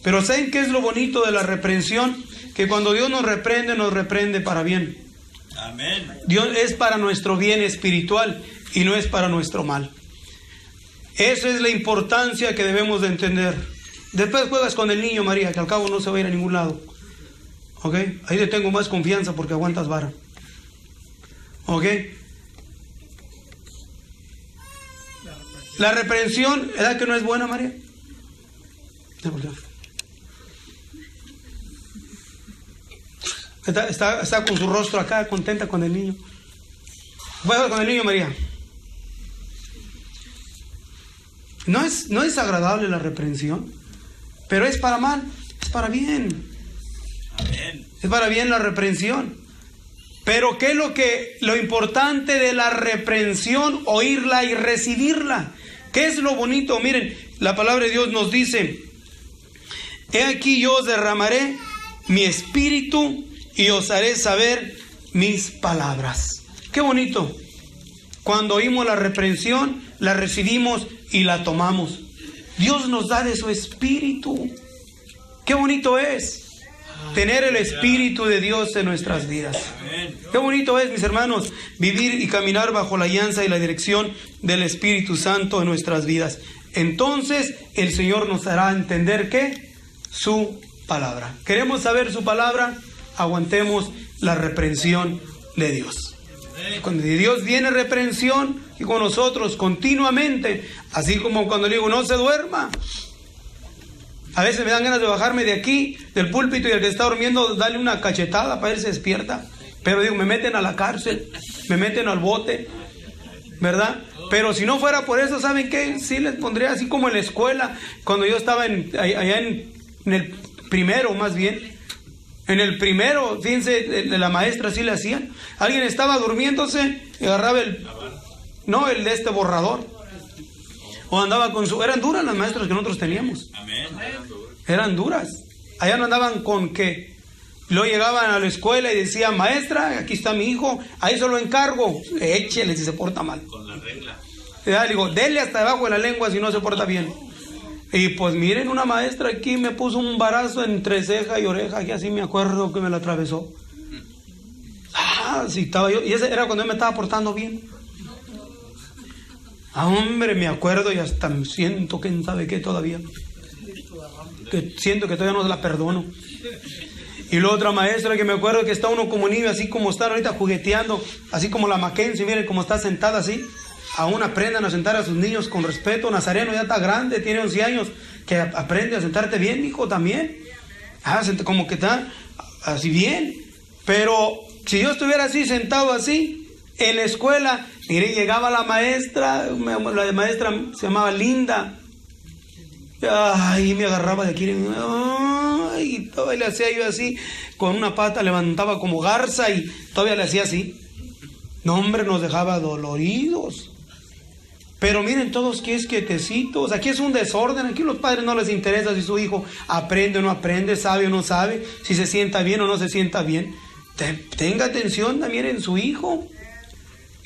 Speaker 1: Pero ¿saben qué es lo bonito de la reprensión? Que cuando Dios nos reprende para bien.
Speaker 3: Amén.
Speaker 1: Dios es para nuestro bien espiritual y no es para nuestro mal. Esa es la importancia que debemos de entender. Después juegas con el niño, María, que al cabo no se va a ir a ningún lado. ¿Ok? Ahí le tengo más confianza porque aguantas vara. ¿Ok? La reprensión, ¿verdad que no es buena, María? Está con su rostro acá, contenta con el niño. Juega con el niño, María. No es agradable la reprensión, pero es para mal, es para bien.
Speaker 3: Amén.
Speaker 1: Es para bien la reprensión. Pero ¿qué es lo importante de la reprensión? Oírla y recibirla. ¿Qué es lo bonito? Miren, la palabra de Dios nos dice: he aquí yo os derramaré mi espíritu y os haré saber mis palabras. Qué bonito. Cuando oímos la reprensión, la recibimos y la tomamos. Dios nos da de su espíritu. Qué bonito es tener el espíritu de Dios en nuestras vidas. Qué bonito es, mis hermanos, vivir y caminar bajo la guianza y la dirección del Espíritu Santo en nuestras vidas. Entonces el Señor nos hará entender ¿qué? Su palabra. ¿Queremos saber su palabra? Aguantemos la reprensión de Dios. Cuando de Dios viene reprensión y con nosotros continuamente, así como cuando le digo no se duerma. A veces me dan ganas de bajarme de aquí, del púlpito, y el que está durmiendo, darle una cachetada para ver si se despierta. Pero digo, me meten a la cárcel, me meten al bote, ¿verdad? Pero si no fuera por eso, ¿saben qué? Sí les pondría así como en la escuela, cuando yo estaba allá en el primero, más bien. En el primero, fíjense, la maestra sí le hacían. Alguien estaba durmiéndose y agarraba el de este borrador. O andaba con eran duras las maestras que nosotros teníamos.
Speaker 3: Amén.
Speaker 1: Eran duras. Allá no andaban con que. Luego llegaban a la escuela y decían, maestra, aquí está mi hijo, ahí se lo encargo. Échele si se porta mal.
Speaker 3: Con la regla.
Speaker 1: Le digo, dele hasta debajo de la lengua si no se porta bien. Y pues miren, una maestra aquí me puso un barazo entre ceja y oreja, que así me acuerdo que me la atravesó. Sí, estaba yo. Y ese era cuando yo me estaba portando bien. Hombre, me acuerdo y hasta me siento quién sabe qué todavía. Que siento que todavía no la perdono. Y la otra maestra que me acuerdo que está uno como niño, así como están ahorita jugueteando, así como la Mackenzie, miren cómo está sentada así. Aún aprendan a sentar a sus niños con respeto. Nazareno ya está grande, tiene 11 años, que aprende a sentarte bien, hijo, también. Como que está así bien. Pero si yo estuviera así, sentado así, en la escuela, mire, llegaba la maestra se llamaba Linda. Ay, me agarraba de aquí, y todavía le hacía yo así, con una pata levantaba como garza y todavía le hacía así. No, hombre, nos dejaba doloridos. Pero miren todos que es quietecitos. Aquí es un desorden. Aquí a los padres no les interesa si su hijo aprende o no aprende, sabe o no sabe, si se sienta bien o no se sienta bien. Tenga atención también en su hijo,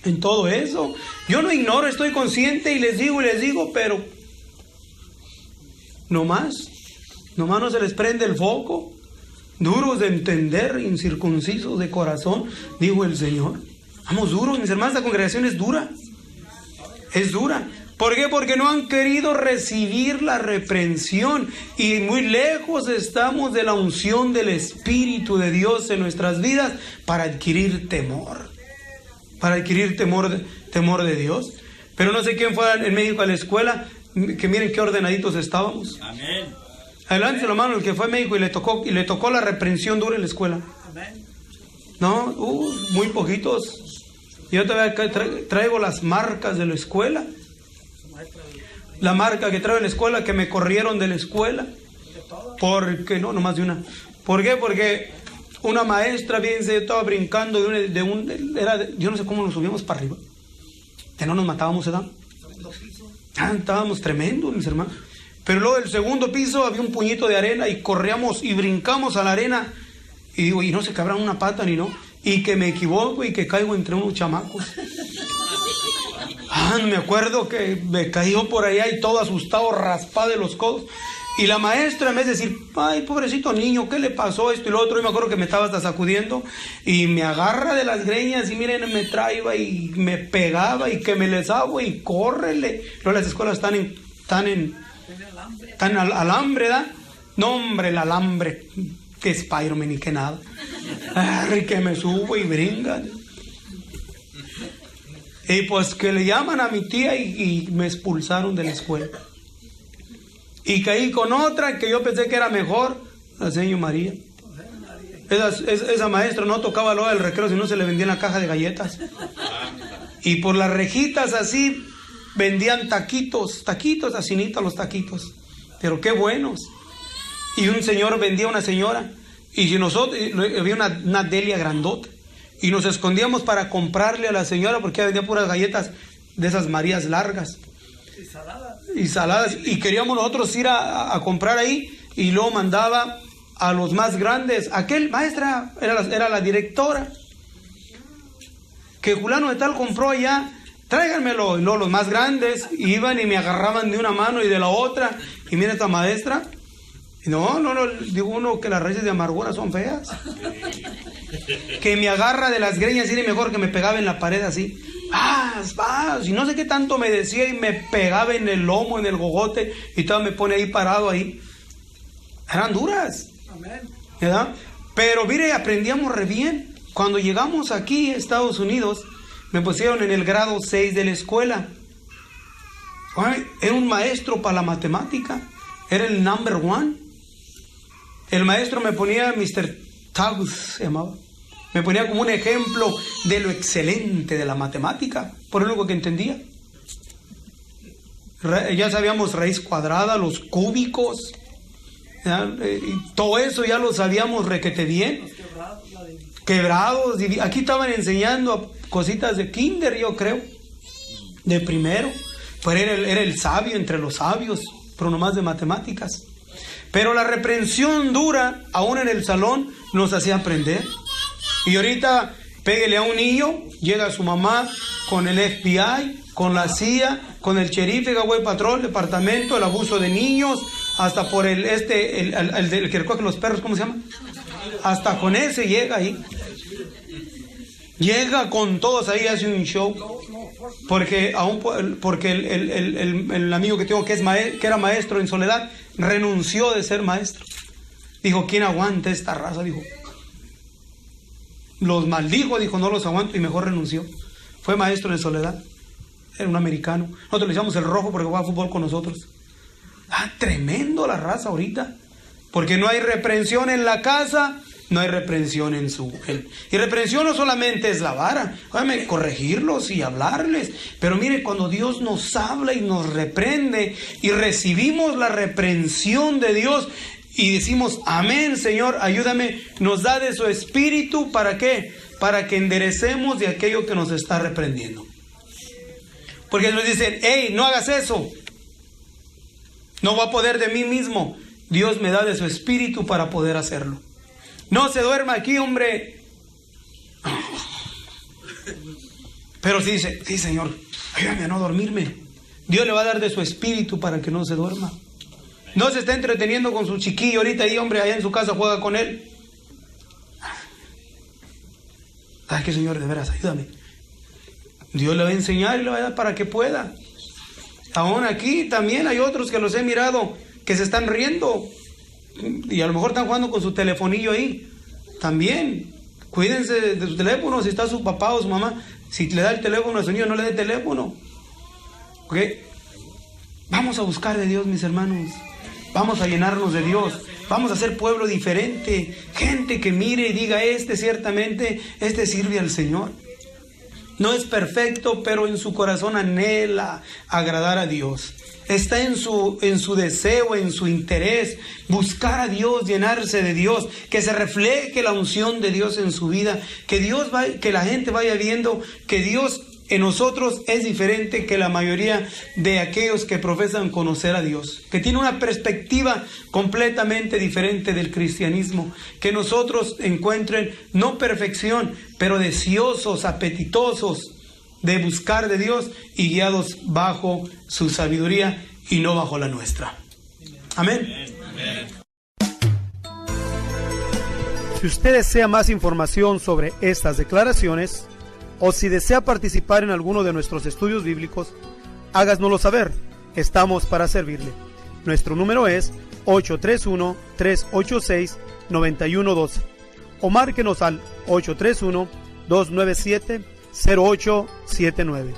Speaker 1: en todo eso. Yo no ignoro, estoy consciente y les digo, pero nomás no se les prende el foco. Duros de entender, incircuncisos de corazón, dijo el Señor. Vamos duros, mis hermanos, la congregación es dura. Es dura. ¿Por qué? Porque no han querido recibir la reprensión y muy lejos estamos de la unción del Espíritu de Dios en nuestras vidas para adquirir temor. Para adquirir temor de Dios. Pero no sé quién fue en México a la escuela, que miren qué ordenaditos estábamos.
Speaker 3: Amén.
Speaker 1: Adelante, hermano, el que fue a México y le tocó la reprensión dura en la escuela.
Speaker 2: Amén.
Speaker 1: No, muy poquitos. Yo todavía traigo las marcas de la escuela. La marca que traigo en la escuela, que me corrieron de la escuela. Porque, no más de una. ¿Por qué? Porque una maestra, fíjense, yo estaba brincando yo no sé cómo nos subíamos para arriba. Que no nos matábamos, ¿verdad? Estábamos tremendos, mis hermanos. Pero luego del segundo piso había un puñito de arena y corríamos y brincamos a la arena. Y digo, y no se quebran una pata ni no. Y que me equivoco y que caigo entre unos chamacos. Me acuerdo que me cayó por allá y todo asustado, raspado de los codos. Y la maestra, en vez de decir, ay, pobrecito niño, ¿qué le pasó esto y lo otro? Y me acuerdo que me estaba hasta sacudiendo y me agarra de las greñas y miren, me traía y me pegaba y que me les hago y córrele. Luego las escuelas están al alambre, ¿verdad? No, hombre, el alambre, que Spider-Man ni que nada. Ay, que me subo y brincan. Y pues que le llaman a mi tía y me expulsaron de la escuela. Y caí con otra que yo pensé que era mejor, la señora María. Esa maestra no tocaba lo del recreo, si no se le vendía en la caja de galletas. Y por las rejitas así vendían taquitos, asinitos los taquitos. Pero qué buenos. Y un señor vendía a una señora. Y si nosotros, había una delia grandota. Y nos escondíamos para comprarle a la señora porque ella vendía puras galletas de esas Marías largas. Y saladas. Y queríamos nosotros ir a comprar ahí. Y luego mandaba a los más grandes. Aquel maestra era la directora. Que fulano de tal compró allá. Tráiganmelo. Y luego los más grandes iban y me agarraban de una mano y de la otra. Y mira esta maestra. No, digo uno que las raíces de amargura son feas. Que me agarra de las greñas y mejor que me pegaba en la pared así. Y no sé qué tanto me decía y me pegaba en el lomo, en el gogote y todo me pone ahí parado ahí. Eran duras. ¿Verdad? Pero mire, aprendíamos re bien. Cuando llegamos aquí a Estados Unidos, me pusieron en el grado 6 de la escuela. Era un maestro para la matemática. Era el number 1. El maestro me ponía, Mr. Tagus se llamaba. Me ponía como un ejemplo de lo excelente de la matemática, por lo único que entendía. Ya sabíamos raíz cuadrada, los cúbicos, y todo eso ya lo sabíamos requete bien. Quebrados. Aquí estaban enseñando cositas de kinder, yo creo, de primero. Pero era el sabio entre los sabios, pero nomás de matemáticas. Pero la reprensión dura, aún en el salón, nos hacía aprender. Y ahorita, péguele a un niño, llega su mamá con el FBI, con la CIA, con el sheriff, Highway Patrol, departamento, el abuso de niños, hasta por el que recoge los perros, ¿cómo se llama? Hasta con ese llega ahí. Llega con todos ahí, hace un show. Porque el amigo que tengo que era maestro en Soledad, renunció de ser maestro. Dijo, ¿quién aguanta esta raza? Dijo, los maldijo, dijo, no los aguanto, y mejor renunció. Fue maestro en Soledad. Era un americano. Nosotros le llamamos el rojo porque juega fútbol con nosotros. Tremendo la raza ahorita. Porque no hay reprensión en la casa, no hay reprensión y reprensión no solamente es la vara, corregirlos y hablarles, pero mire, cuando Dios nos habla y nos reprende y recibimos la reprensión de Dios y decimos, amén, Señor, ayúdame, nos da de su espíritu, ¿para qué? Para que enderecemos de aquello que nos está reprendiendo. Porque nos dicen, hey, no hagas eso, no va a poder de mí mismo. Dios me da de su espíritu para poder hacerlo. No se duerma aquí, hombre. Pero sí dice, sí, Señor, ayúdame a no dormirme. Dios le va a dar de su espíritu para que no se duerma. No se está entreteniendo con su chiquillo ahorita ahí, hombre, allá en su casa juega con él. Ay, que Señor, de veras, ayúdame. Dios le va a enseñar y le va a dar para que pueda. Aún aquí también hay otros que los he mirado que se están riendo. Y a lo mejor están jugando con su telefonillo ahí. También, cuídense de su teléfono. Si está su papá o su mamá, si le da el teléfono a su niño, no le dé teléfono. ¿Ok? Vamos a buscar de Dios, mis hermanos. Vamos a llenarnos de Dios. Vamos a ser pueblo diferente. Gente que mire y diga, ciertamente, sirve al Señor. No es perfecto, pero en su corazón anhela agradar a Dios. Está en su deseo, en su interés, buscar a Dios, llenarse de Dios, que se refleje la unción de Dios en su vida, que la gente vaya viendo que Dios en nosotros es diferente que la mayoría de aquellos que profesan conocer a Dios, que tiene una perspectiva completamente diferente del cristianismo, que nosotros encuentren no perfección, pero deseosos, apetitosos de buscar de Dios y guiados bajo su sabiduría y no bajo la nuestra. Amén. Amén.
Speaker 4: Si usted desea más información sobre estas declaraciones o si desea participar en alguno de nuestros estudios bíblicos, háganoslo saber. Estamos para servirle. Nuestro número es 831-386-9112 o márquenos al 831-297-0879.